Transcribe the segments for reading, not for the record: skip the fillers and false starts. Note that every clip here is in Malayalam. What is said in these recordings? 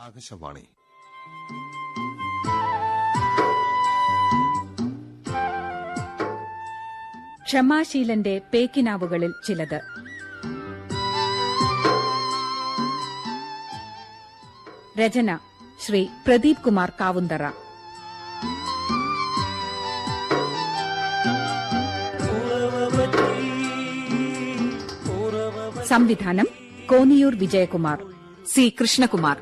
ആകാശവാണി. ക്ഷമാശീലന്റെ പേക്കിനാവുകളിൽ ചിലത്. രചന ശ്രീ പ്രദീപ് കുമാർ കാവുന്തറ. സംവിധാനം കോന്നിയൂർ വിജയകുമാർ, സി കൃഷ്ണകുമാർ.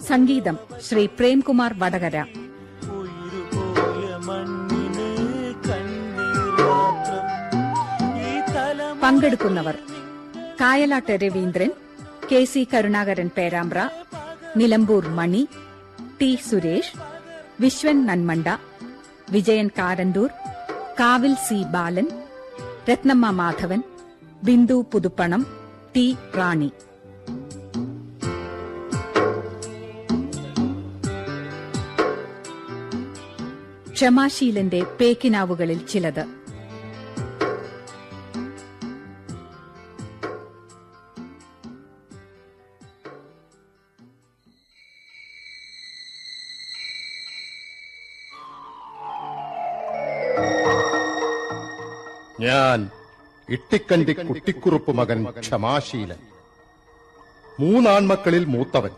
സംഗീതം ശ്രീ പ്രേംകുമാർ വടകര. പങ്കെടുക്കുന്നവർ: കായലാട്ട് രവീന്ദ്രൻ, കെ സി കരുണാകരൻ പേരാമ്പ്ര, നിലമ്പൂർ മണി, ടി സുരേഷ്, വിശ്വൻ നന്മണ്ട, വിജയൻ കാരന്തൂർ, കാവിൽ സി ബാലൻ, രത്നമ്മ മാധവൻ, ബിന്ദു പുതുപ്പണം, ടി റാണി. ക്ഷമാശീലന്റെ പേക്കിനാവുകളിൽ ചിലത്. ഞാൻ ഇട്ടിക്കണ്ടി കുട്ടിക്കുറുപ്പ് മകൻ ക്ഷമാശീലൻ, മൂന്നാൺമക്കളിൽ മൂത്തവൻ.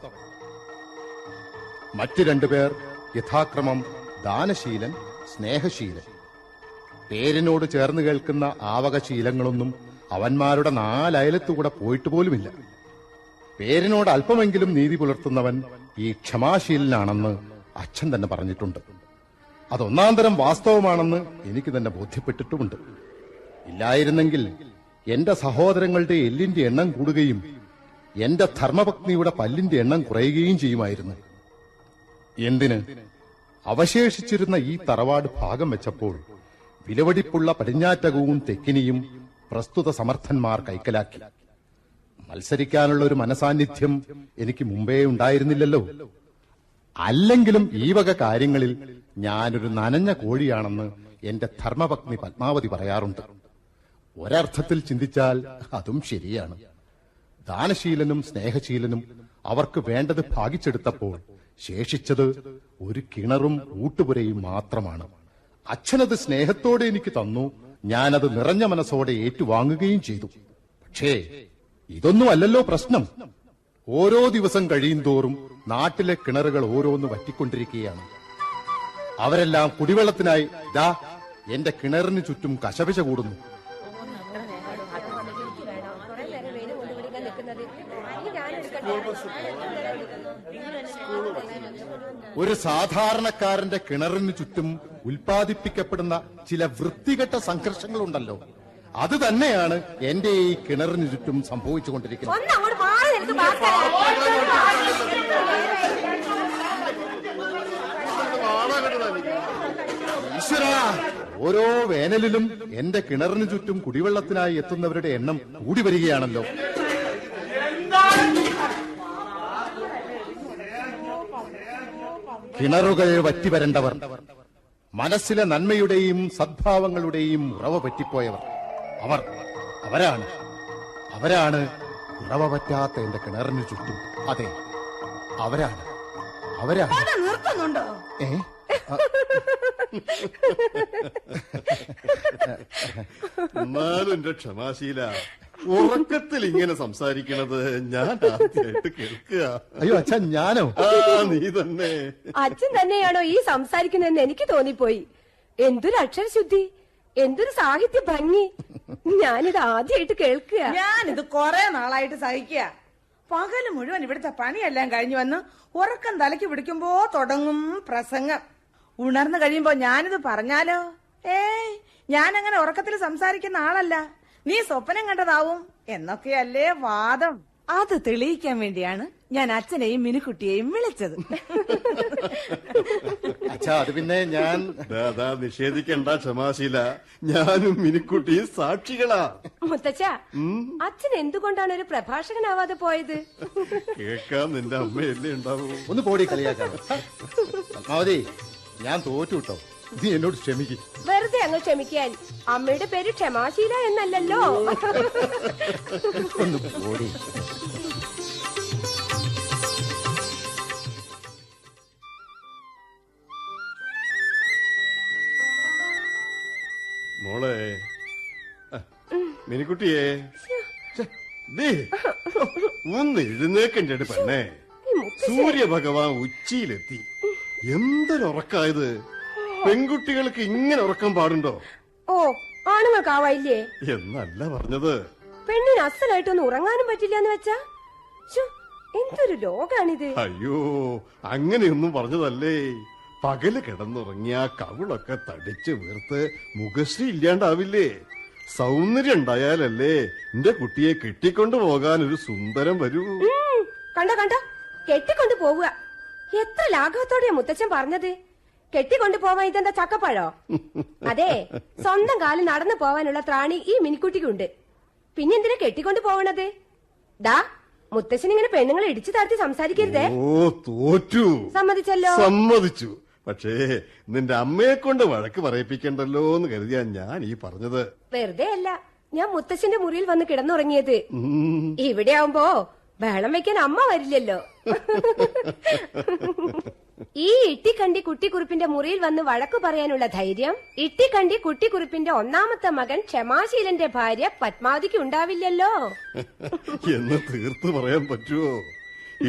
മറ്റു രണ്ടുപേർ യഥാക്രമം ദാനശീലൻ, സ്നേഹശീലൻ. പേരിനോട് ചേർന്ന് കേൾക്കുന്ന ആവകശീലങ്ങളൊന്നും അവന്മാരുടെ നാലയലത്തുകൂടെ പോയിട്ട് പോലുമില്ല. പേരിനോട് അല്പമെങ്കിലും നീതി പുലർത്തുന്നവൻ ഈ ക്ഷമാശീലനാണെന്ന് അച്ഛൻ തന്നെ പറഞ്ഞിട്ടുണ്ട്. അതൊന്നാന്തരം വാസ്തവമാണെന്ന് എനിക്ക് തന്നെ ബോധ്യപ്പെട്ടിട്ടുമുണ്ട്. ഇല്ലായിരുന്നെങ്കിൽ എന്റെ സഹോദരങ്ങളുടെ എല്ലിന്റെ എണ്ണം കൂടുകയും എന്റെ ധർമ്മപത്നിയുടെ പല്ലിന്റെ എണ്ണം കുറയുകയും ചെയ്യുമായിരുന്നു. എന്തിന്? അവശേഷിച്ചിരുന്ന ഈ തറവാട് ഭാഗം വെച്ചപ്പോൾ വിലവടിപ്പുള്ള പടിഞ്ഞാറ്റകവും തെക്കിനിയും പ്രസ്തുത സമർത്ഥന്മാർ കൈക്കലാക്കി. മത്സരിക്കാനുള്ള ഒരു മനസാന്നിധ്യം എനിക്ക് മുമ്പേ ഉണ്ടായിരുന്നില്ലല്ലോ. അല്ലെങ്കിലും ഈ വക കാര്യങ്ങളിൽ ഞാനൊരു നനഞ്ഞ കോഴിയാണെന്ന് എന്റെ ധർമ്മപത്നി പത്മാവതി പറയാറുണ്ട്. ഒരർത്ഥത്തിൽ ചിന്തിച്ചാൽ അതും ശരിയാണ്. ദാനശീലനും സ്നേഹശീലനും അവർക്ക് വേണ്ടത് ഭാഗിച്ചെടുത്തപ്പോൾ ശേഷിച്ചത് ഒരു കിണറും ഊട്ടുപുരയും മാത്രമാണ്. അച്ഛനത് സ്നേഹത്തോടെ എനിക്ക് തന്നു. ഞാനത് നിറഞ്ഞ മനസ്സോടെ ഏറ്റുവാങ്ങുകയും ചെയ്തു. പക്ഷേ ഇതൊന്നുമല്ലല്ലോ പ്രശ്നം. ഓരോ ദിവസം കഴിയുന്തോറും നാട്ടിലെ കിണറുകൾ ഓരോന്ന് വറ്റിക്കൊണ്ടിരിക്കുകയാണ്. അവരെല്ലാം കുടിവെള്ളത്തിനായി ദാ എന്റെ കിണറിന് ചുറ്റും കശപിശ കൂടുന്നു. ഒരു സാധാരണക്കാരന്റെ കിണറിന് ചുറ്റും ഉൽപ്പാദിപ്പിക്കപ്പെടുന്ന ചില വൃത്തികെട്ട സംഘർഷങ്ങളുണ്ടല്ലോ, അത് തന്നെയാണ് എന്റെ ഈ കിണറിന് ചുറ്റും സംഭവിച്ചുകൊണ്ടിരിക്കുന്നത്. ഈശ്വരാ, ഓരോ വേനലിലും എന്റെ കിണറിന് ചുറ്റും കുടിവെള്ളത്തിനായി എത്തുന്നവരുടെ എണ്ണം കൂടി വരികയാണല്ലോ. കിണറുകൾ വറ്റിവരണ്ടവർ, മനസ്സിലെ നന്മയുടെയും സദ്ഭാവങ്ങളുടെയും ഉറവ പറ്റിപ്പോയവർ, അവരാണ് ഉറവ പറ്റാത്ത എന്റെ കിണറിന് ചുറ്റും. അതെ, അവരാണ്. നിർത്തുന്നുണ്ടോ? എന്നാലും എന്റെ ക്ഷമാശീല, ഉറക്കത്തിൽ ഇങ്ങനെ സംസാരിക്കണത് ഞാൻ ആദ്യമായിട്ട് കേൾക്കുക. അയ്യോ അച്ഛാ, ഞാനോ? നീ തന്നെ. അച്ഛൻ തന്നെയാണോ ഈ സംസാരിക്കുന്നതെന്ന് എനിക്ക് തോന്നിപ്പോയി. എന്തൊരു അക്ഷരശുദ്ധി, എന്തൊരു സാഹിത്യ ഭംഗി. ഞാനിത് ആദ്യമായിട്ട് കേൾക്കുക. ഞാനിത് കൊറേ നാളായിട്ട് സഹിക്കുക. പകല് മുഴുവൻ ഇവിടുത്തെ പണിയെല്ലാം കഴിഞ്ഞു വന്ന് ഉറക്കം തലയ്ക്ക് പിടിക്കുമ്പോ തുടങ്ങും പ്രസംഗം. ഉണർന്നു കഴിയുമ്പോ ഞാനിത് പറഞ്ഞാലോ? ഞാനങ്ങനെ ഉറക്കത്തിൽ സംസാരിക്കുന്ന ആളല്ല. നീ സ്വപ്നം കണ്ടതാവും എന്നൊക്കെയല്ലേ വാദം. അത് തെളിയിക്കാൻ വേണ്ടിയാണ് ഞാൻ അച്ഛനെയും മിനുക്കുട്ടിയെയും വിളിച്ചത്. അച്ഛാ, അത് പിന്നെ ഞാൻ നിഷേധിക്കണ്ട ക്ഷമാശീല, ഞാനും മിനുക്കുട്ടിയും സാക്ഷികളാ. മുത്തച്ഛ, അച്ഛൻ എന്തുകൊണ്ടാണ് ഒരു പ്രഭാഷകനാവാതെ പോയത്? കേൾക്കാൻ നിന്റെ അമ്മയല്ലേ ഉണ്ടാവൂ. ഒന്ന് പോടി കളിയാക്കാൻ. പത്മാവതി, ഞാൻ തോറ്റു കേട്ടോ. നീ എന്നോട് ക്ഷമിക്കും. വെറുതെ അങ്ങ് ക്ഷമിക്കാൻ അമ്മയുടെ പേര് ക്ഷമാശീല എന്നല്ലല്ലോ. ഒന്ന് പോടി. മോളെ, മിനിക്കുട്ടിയെ, ഛെ, ദേ, ഒന്ന് എഴുന്നേക്കണ്ടേ പെണ്ണേ. സൂര്യഭഗവാൻ ഉച്ചയിലെത്തി. എന്തൊരുറക്കായത്. പെൺകുട്ടികൾക്ക് ഇങ്ങനെ ഉറക്കം പാടുണ്ടോ? ഓ, ആണുങ്ങൾക്കാവായില്ലേ? എന്നല്ല പറഞ്ഞത്. പെണ്ണിന് അസലായിട്ടൊന്നും ഉറങ്ങാനും പറ്റില്ല എന്ന് വെച്ചാ? ശ്ശോ, എന്തൊരു ലോകാണിത്. അയ്യോ, അങ്ങനെയൊന്നും പറഞ്ഞതല്ലേ. പകല് കിടന്നുറങ്ങിയ കവിളൊക്കെ തടിച്ച് വീർത്ത് മുഖശ്രീ ഇല്ലാണ്ടാവില്ലേ? സൗന്ദര്യം ഉണ്ടായാലല്ലേ എന്റെ കുട്ടിയെ കെട്ടിക്കൊണ്ടു പോകാൻ ഒരു സുന്ദരം വരൂ. കണ്ടോ കണ്ടോ, കെട്ടിക്കൊണ്ടു പോവുക. എത്ര ലാഘവത്തോടെയാ മുത്തച്ഛൻ പറഞ്ഞത്. കെട്ടിക്കൊണ്ടു പോവാൻ ഇതെന്താ ചക്കപ്പഴോ? അതെ, സ്വന്തം കാലിൽ നടന്നു പോവാനുള്ള ത്രാണി ഈ മിനിക്കുട്ടിക്കുണ്ട്. പിന്നെ എന്തിനാ കെട്ടിക്കൊണ്ടു പോവണത്? ദാ, മുത്തച്ഛൻ ഇങ്ങനെ പെണ്ണുങ്ങളെ ഇടിച്ചു താഴ്ത്തി സംസാരിക്കരുതേ. ഓ, തോറ്റു. സമ്മതിച്ചല്ലോ. സമ്മതിച്ചു. പക്ഷേ നിന്റെ അമ്മയെ കൊണ്ട് വഴക്ക് പറയിപ്പിക്കണ്ടല്ലോ എന്ന് കരുതിയാ ഞാൻ ഈ പറഞ്ഞത്. വെറുതെ അല്ല ഞാൻ മുത്തച്ഛന്റെ മുറിയിൽ വന്ന് കിടന്നുറങ്ങിയത്. ഇവിടെ ആവുമ്പോ ബഹളം വെക്കാൻ അമ്മ വരില്ലല്ലോ. ഈ ഇട്ടിക്കണ്ടി കുട്ടിക്കുറുപ്പിന്റെ മുറിയിൽ വന്ന് വഴക്കു പറയാനുള്ള ധൈര്യം ഇട്ടിക്കണ്ടി കുട്ടിക്കുറുപ്പിന്റെ ഒന്നാമത്തെ മകൻ ക്ഷമാശീലന്റെ ഭാര്യ പത്മാവതിക്ക് ഉണ്ടാവില്ലല്ലോ. എന്ന് തീർത്തു പറയാൻ പറ്റുമോ?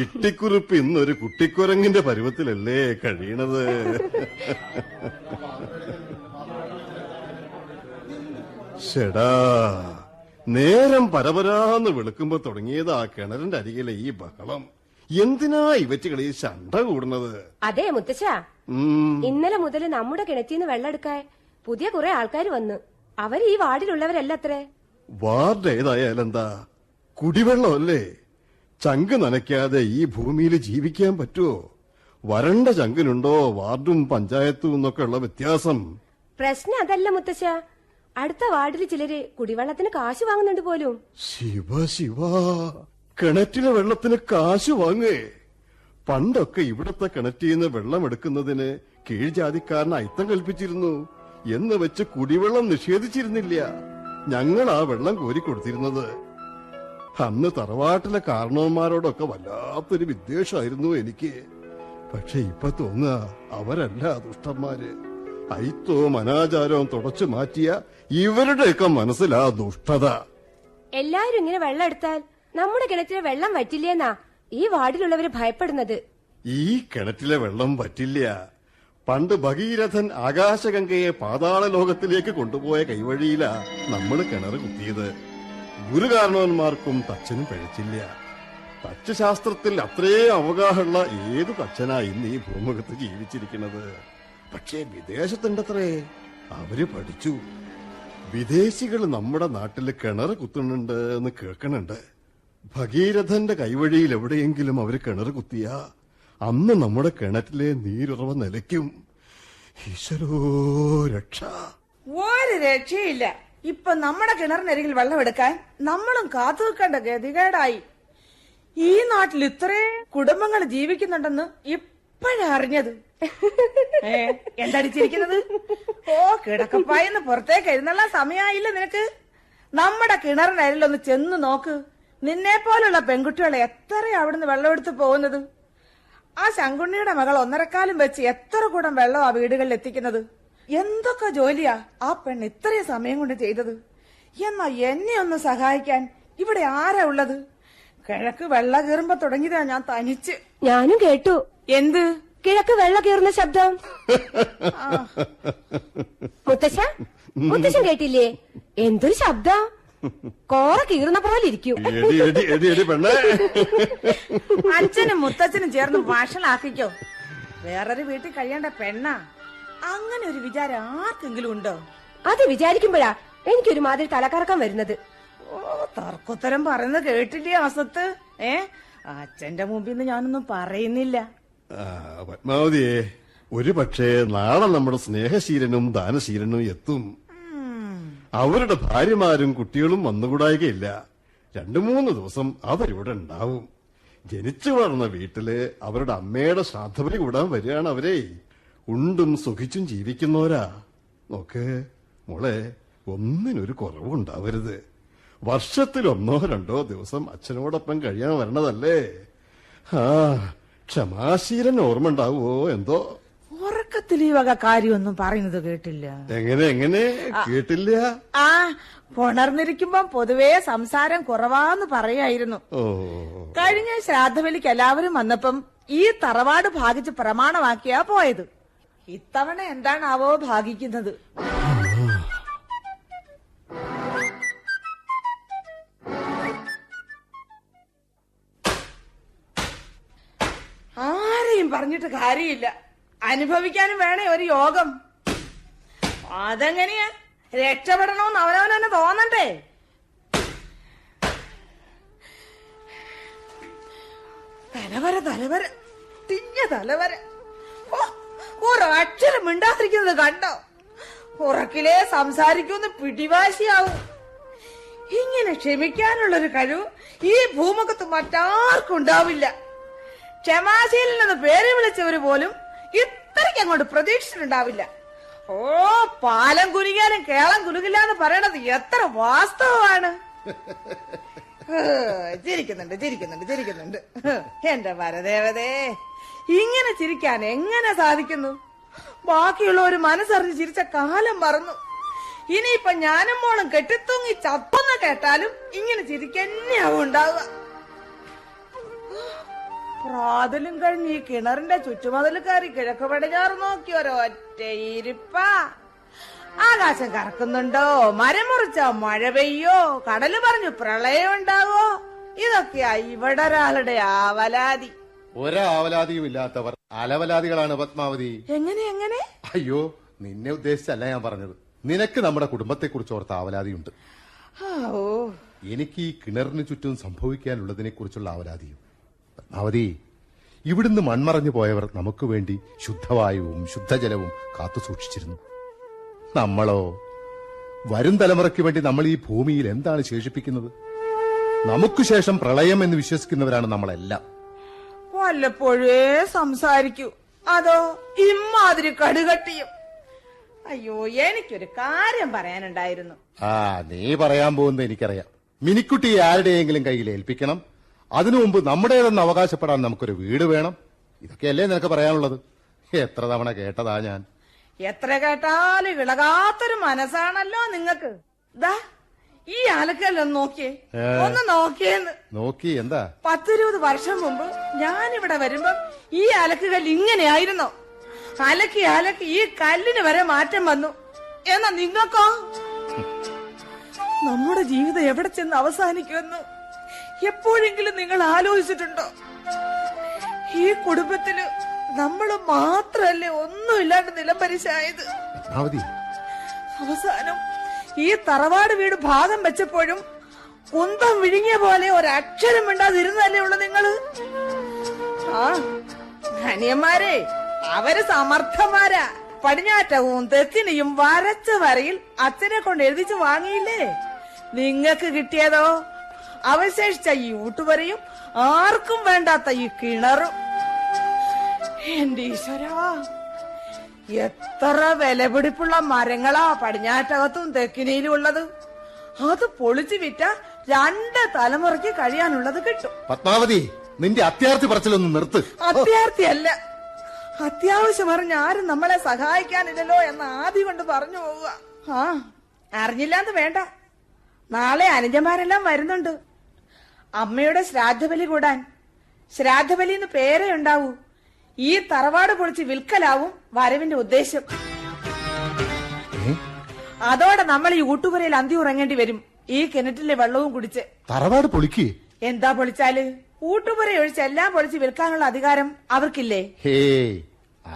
ഇട്ടിക്കുറുപ്പ് ഇന്നൊരു കുട്ടിക്കുരങ്ങിന്റെ പരുവത്തിലല്ലേ കഴിയണത്. ഷെടാ, നേരം പരപരാന്ന് വെളുക്കുമ്പോ തുടങ്ങിയതാ കിണറിന്റെ അരികിലെ ഈ ബഹളം. എന്തിനാ ഇവറ്റുകളി ശണ്ട കൂടുന്നത്? അതെ മുത്തശ്ശ, ഇന്നലെ മുതൽ നമ്മുടെ കിണറ്റിന്ന് വെള്ളം എടുക്കാൻ പുതിയ കുറെ ആൾക്കാർ വന്നു. അവർ ഈ വാർഡിലുള്ളവരല്ല അത്രേ. വാർഡ് ഏതായാലെന്താ, കുടിവെള്ളമല്ലേ. ചങ്ക് നനയ്ക്കാതെ ഈ ഭൂമിയിൽ ജീവിക്കാൻ പറ്റുമോ? വരണ്ട ചങ്കിനുണ്ടോ വാർഡും പഞ്ചായത്തും എന്നൊക്കെ ഉള്ള വ്യത്യാസം? പ്രശ്നം അതല്ല മുത്തശ്ശ, അടുത്ത വാർഡിൽ ചിലര് കുടിവെള്ളത്തിന് കാശ് വാങ്ങുന്നുണ്ട് പോലും. ശിവ ശിവ, കിണറ്റിലെ വെള്ളത്തിന് കാശ് വാങ്ങേ? പണ്ടൊക്കെ ഇവിടത്തെ കിണറ്റിന്ന് വെള്ളം എടുക്കുന്നതിന് കീഴ്ജാതിക്കാരന് അയിത്തം കൽപ്പിച്ചിരുന്നു. എന്ന് വെച്ച് കുടിവെള്ളം നിഷേധിച്ചിരുന്നില്ല. ഞങ്ങൾ ആ വെള്ളം കോരിക്കൊടുത്തിരുന്നത്. അന്ന് തറവാട്ടിലെ കാരണവന്മാരോടൊക്കെ വല്ലാത്തൊരു വിദ്വേഷമായിരുന്നു എനിക്ക്. പക്ഷെ ഇപ്പൊ തോന്നുക അവരല്ല ദുഷ്ടന്മാര്. അയിത്തവും അനാചാരവും തുടച്ചു മാറ്റിയ ഇവരുടെയൊക്കെ മനസ്സിലാ ദുഷ്ടത. എല്ലാരും ഇങ്ങനെ വെള്ളം എടുത്താൽ നമ്മുടെ കിണറ്റിലെ വെള്ളം വറ്റില്ലേന്നാ ഈ വാർഡിലുള്ളവര് ഭയപ്പെടുന്നത്. ഈ കിണറ്റിലെ വെള്ളം പറ്റില്ല. പണ്ട് ഭഗീരഥൻ ആകാശഗംഗയെ പാതാള ലോകത്തിലേക്ക് കൊണ്ടുപോയ കൈവഴിയിലാ നമ്മൾ കിണർ കുത്തിയത്. ഗുരുകാരണവന്മാർക്കും തച്ചനും പഴിച്ചില്ല. തച്ചുശാസ്ത്രത്തിൽ അത്രേ അവഗാഹമുള്ള ഏതു തച്ചനാ ഇന്ന് ഈ ഭൂമുഖത്ത് ജീവിച്ചിരിക്കുന്നത്? പക്ഷേ വിദേശത്തുണ്ടത്രേ. അവര് പഠിച്ചു. വിദേശികൾ നമ്മുടെ നാട്ടില് കിണർ കുത്തുന്നുണ്ട് എന്ന് കേൾക്കണുണ്ട്. ഭഗീരഥന്റെ കൈവഴിയിൽ എവിടെയെങ്കിലും അവര് കിണർ കുത്തിയാ അന്ന് നമ്മുടെ കിണറ്റിലെ നീരുറവ നിലയ്ക്കും. ഈശ്വരോ രക്ഷ. ഒരു രക്ഷയില്ല. ഇപ്പൊ നമ്മുടെ കിണറിനരികിൽ വെള്ളം എടുക്കാൻ നമ്മളും കാത്തു നിൽക്കേണ്ട ഗതികേടായി. ഈ നാട്ടിൽ ഇത്രേ കുടുംബങ്ങൾ ജീവിക്കുന്നുണ്ടെന്ന് ഇപ്പോഴാ അറിഞ്ഞത്. എന്തടിച്ചിരിക്കുന്നത്? ഓ, കിടക്കപ്പായെന്ന് പുറത്തേക്ക് എഴുന്നള്ള സമയമായില്ല നിനക്ക്? നമ്മുടെ കിണറിനരിലൊന്ന് ചെന്ന് നോക്ക്. നിന്നെ പോലുള്ള പെൺകുട്ടികളെ എത്ര അവിടുന്ന് വെള്ളമെടുത്ത് പോകുന്നത്. ആ ശങ്കുണ്ണിയുടെ മകൾ 1.25 വെച്ച് എത്ര കൂടം വെള്ളം ആ വീടുകളിൽ എത്തിക്കുന്നത്. എന്തൊക്കെ ജോലിയാ ആ പെണ്ണ് ഇത്രയും സമയം കൊണ്ട് ചെയ്തത്. എന്നാ എന്നെ ഒന്ന് സഹായിക്കാൻ ഇവിടെ ആരാ ഉള്ളത്? കിഴക്ക് വെള്ള കീറുമ്പോ തുടങ്ങിയതാ ഞാൻ തനിച്ച്. ഞാനും കേട്ടു. എന്ത്? കിഴക്ക് വെള്ള കീറുന്ന ശബ്ദം. മുത്തശ്ശൻ കേട്ടില്ലേ? എന്തൊരു ശബ്ദം! കോറ കീറുന്ന പോലെ ഇരിക്കും. അച്ഛനും മുത്തച്ഛനും ചേർന്ന് വഷളാക്കിക്കോ. വേറൊരു വീട്ടിൽ കഴിയേണ്ട പെണ്ണാ. അങ്ങനെ ഒരു വിചാരം ആർക്കെങ്കിലും ഉണ്ടോ? അത് വിചാരിക്കുമ്പോഴാ എനിക്കൊരു മാതിരി തലക്കറക്കം വരുന്നത്. ഓ, തർക്കുത്തരം പറയുന്നത് കേട്ടില്ലേ അസത്ത്? അച്ഛന്റെ മുമ്പിൽ നിന്ന് ഞാനൊന്നും പറയുന്നില്ല. പത്മാവതിയെ, ഒരു പക്ഷേ നാളെ നമ്മുടെ സ്നേഹശീലനും ദാനശീലനും എത്തും. അവരുടെ ഭാര്യമാരും കുട്ടികളും വന്നുകൂടായികയില്ല. 2-3 ദിവസം അവരിവിടെ ഉണ്ടാവും. ജനിച്ചു വളർന്ന വീട്ടില് അവരുടെ അമ്മയുടെ ശ്രാദ്ധബലി കൂടാൻ വരികയാണ് അവരെ. ഉണ്ടും സുഖിച്ചും ജീവിക്കുന്നവരാ. നോക്ക് മോളെ, ഒന്നിനൊരു കുറവുണ്ടാവരുത്. വർഷത്തിൽ 1-2 ദിവസം അച്ഛനോടൊപ്പം കഴിയാൻ വരണതല്ലേ. ആ ക്ഷമാശീലൻ ഓർമ്മ ഉണ്ടാവോ എന്തോ. ഉറക്കത്തിൽ ഈ വക കാര്യമൊന്നും പറയുന്നത് കേട്ടില്ല. എങ്ങനെ കേട്ടില്ല? ആ ഉണർന്നിരിക്കുമ്പം പൊതുവേ സംസാരം കുറവാന്ന് പറയായിരുന്നു. ഓ, കഴിഞ്ഞ ശ്രാദ്ധബലിക്ക് എല്ലാവരും വന്നപ്പം ഈ തറവാട് ഭാഗിച്ച് പ്രമാണമാക്കിയാ പോയത്. ഇത്തവണ എന്താണാവോ ഭാഗിക്കുന്നത്. ആരെയും പറഞ്ഞിട്ട് കാര്യമില്ല. അനുഭവിക്കാനും വേണേ ഒരു യോഗം. അതെങ്ങനെയാ? രക്ഷപ്പെടണമെന്ന് അവനവനെ തോന്നണ്ടേ? തലവര തിഞ്ഞ തലവര. ഒരക്ഷരം മിണ്ടാതിരിക്കുന്നത് കണ്ടോ? ഉറക്കിലേ സംസാരിക്കുമെന്ന് പിടിവാശിയാവും. ഇങ്ങനെ ക്ഷമിക്കാനുള്ളൊരു കഴിവ് ഈ ഭൂമുഖത്ത് മറ്റാർക്കും ഉണ്ടാവില്ല. ക്ഷമാശീലെന്ന് പേര് വിളിച്ചവര് പോലും ഇത്രയ്ക്ക് അങ്ങോട്ട് പ്രതീക്ഷിച്ചിട്ടുണ്ടാവില്ല. ഓ, പാലം കുലുങ്ങിയാലും കേളം കുലുകില്ല എന്ന് പറയണത് എത്ര വാസ്തവമാണ്. ചിരിക്കുന്നുണ്ട്. എന്റെ പരദേവതേ, ഇങ്ങനെ ചിരിക്കാൻ എങ്ങനെ സാധിക്കുന്നു? ബാക്കിയുള്ള ഒരു മനസ്സറിഞ്ഞ് ചിരിച്ച കാലം മറന്നു. ഇനിയിപ്പൊ ഞാനും മോളും കെട്ടിത്തൂങ്ങി ചത്തെന്ന് കേട്ടാലും ഇങ്ങനെ ചിരിക്കന്നെയാവും ഉണ്ടാവുക. പ്രാതലും കഴിഞ്ഞ് ഈ കിണറിന്റെ ചുറ്റുമതിൽ കയറി കിഴക്ക് പടിഞ്ഞാറ് നോക്കി ഒരൊറ്റ ഇരിപ്പ. ആകാശം കറക്കുന്നുണ്ടോ, മരം മുറിച്ചാ മഴ പെയ്യോ, കടല് പറഞ്ഞു പ്രളയം ഉണ്ടാവോ, ഇതൊക്കെയാ ഇവിടെ ഒരാളുടെ ആവലാതി. ഒരാവലാതിയും ഇല്ലാത്തവർ അലവലാതികളാണ് പത്മാവതി. എങ്ങനെ? അയ്യോ, നിന്നെ ഉദ്ദേശിച്ചല്ല ഞാൻ പറഞ്ഞത്. നിനക്ക് നമ്മുടെ കുടുംബത്തെ കുറിച്ച് ഓർത്ത ആവലാതിയുണ്ട്. ഓ, എനിക്ക് ഈ കിണറിന് ചുറ്റും സംഭവിക്കാനുള്ളതിനെ കുറിച്ചുള്ള ആവലാതിയും. പത്മാവതി, ഇവിടുന്ന് മൺമറഞ്ഞു പോയവർ നമുക്ക് വേണ്ടി ശുദ്ധവായുവും ശുദ്ധജലവും കാത്തു സൂക്ഷിച്ചിരുന്നു. നമ്മളോ വരും തലമുറയ്ക്ക് വേണ്ടി നമ്മൾ ഈ ഭൂമിയിൽ എന്താണ് ശേഷിപ്പിക്കുന്നത്? നമുക്ക് ശേഷം പ്രളയം എന്ന് വിശ്വസിക്കുന്നവരാണ് നമ്മളെല്ലാം. വല്ലപ്പോഴേ സംസാരിക്കൂ, അതോ ഇമ്മാതിരി കടുകട്ടിയും. അയ്യോ, എനിക്കൊരു കാര്യം പറയാനുണ്ടായിരുന്നു. നീ പറയാൻ പോകുന്നത് എനിക്കറിയാം. മിനിക്കുട്ടിയെ ആരുടെയെങ്കിലും കയ്യിൽ ഏൽപ്പിക്കണം. അതിനു മുമ്പ് നമ്മുടേതെന്ന് അവകാശപ്പെടാൻ നമുക്കൊരു വീട് വേണം. ഇതൊക്കെയല്ലേ നിനക്ക് പറയാനുള്ളത്? എത്ര തവണ കേട്ടതാ ഞാൻ. എത്ര കേട്ടാലും ഇളകാത്തൊരു മനസ്സാണല്ലോ നിങ്ങൾക്ക്. ദാ ഈ അലക്കല്ലൊന്ന് നോക്കിയേ, ഒന്ന് നോക്കിയെന്ന്. നോക്കി എന്താ? 10-20 വർഷം മുമ്പ് ഞാനിവിടെ വരുമ്പം ഈ അലക്കുകല്ല് ഇങ്ങനെയായിരുന്നോ? അലക്കി ഈ കല്ലിന് വരെ മാറ്റം വന്നു. എന്നാ നിങ്ങൾക്കോ? നമ്മുടെ ജീവിതം എവിടെ ചെന്ന് അവസാനിക്കുമെന്ന് എപ്പോഴെങ്കിലും നിങ്ങൾ ആലോചിച്ചിട്ടുണ്ടോ? ഈ കുടുംബത്തില് നമ്മൾ മാത്രല്ലേ ഒന്നുമില്ലാണ്ട് നിലംപരിശായത്. അവസാനം ഈ തറവാട് വീട് ഭാഗം വെച്ചപ്പോഴും കുന്തം വിഴുങ്ങിയ പോലെ ഒരക്ഷരം മിണ്ടാതിരുന്നല്ലേ ഉള്ള നിങ്ങള്. ആ അനിയന്മാരെ, അവര് സമർത്ഥന്മാരാ. പടിഞ്ഞാറ്റവും തെക്കിനെയും വരച്ച വരയിൽ അച്ഛനെ കൊണ്ട് എഴുതിച്ച് വാങ്ങിയില്ലേ? നിങ്ങക്ക് കിട്ടിയതോ അവശേഷിച്ച ഈ ഊട്ടുവരയും ആർക്കും വേണ്ടാത്ത ഈ കിണറും. എന്റെ ഈശ്വരാ, എത്ര വിലപിടിപ്പുള്ള മരങ്ങളാ പടിഞ്ഞാറ്റകത്തും തെക്കിനിയിലും ഉള്ളത്. അത് പൊളിച്ചു വിറ്റ 2 തലമുറയ്ക്ക് കഴിയാനുള്ളത് കിട്ടും. പത്മാവതി, നിന്റെ അത്യാർത്ഥി പറച്ചിലൊന്ന് നിർത്ത്. അത്യാർത്ഥിയല്ല, അത്യാവശ്യം അറിഞ്ഞ ആരും നമ്മളെ സഹായിക്കാനില്ലല്ലോ എന്ന് ആദ്യം കൊണ്ട് പറഞ്ഞു പോവുക. അറിഞ്ഞില്ലാന്ന് വേണ്ട, നാളെ അനുജന്മാരെല്ലാം വരുന്നുണ്ട് അമ്മയുടെ ശ്രാദ്ധബലി കൂടാൻ. ശ്രാദ്ധബലി എന്ന് പേരേ ഉണ്ടാവൂ. ഈ തറവാട് പൊളിച്ച് വിൽക്കലാവും വരവിന്റെ ഉദ്ദേശം. അതോടെ നമ്മൾ ഈ ഊട്ടുപുരയിൽ അന്തി ഉറങ്ങേണ്ടി വരും, ഈ കിണറ്റിലെ വെള്ളവും കുടിച്ച്. തറവാട് പൊളിക്ക് എന്താ പൊളിച്ചാല്? ഊട്ടുപുര ഒഴിച്ച് എല്ലാം പൊളിച്ച് വിൽക്കാനുള്ള അധികാരം അവർക്കില്ലേ? ഹേ,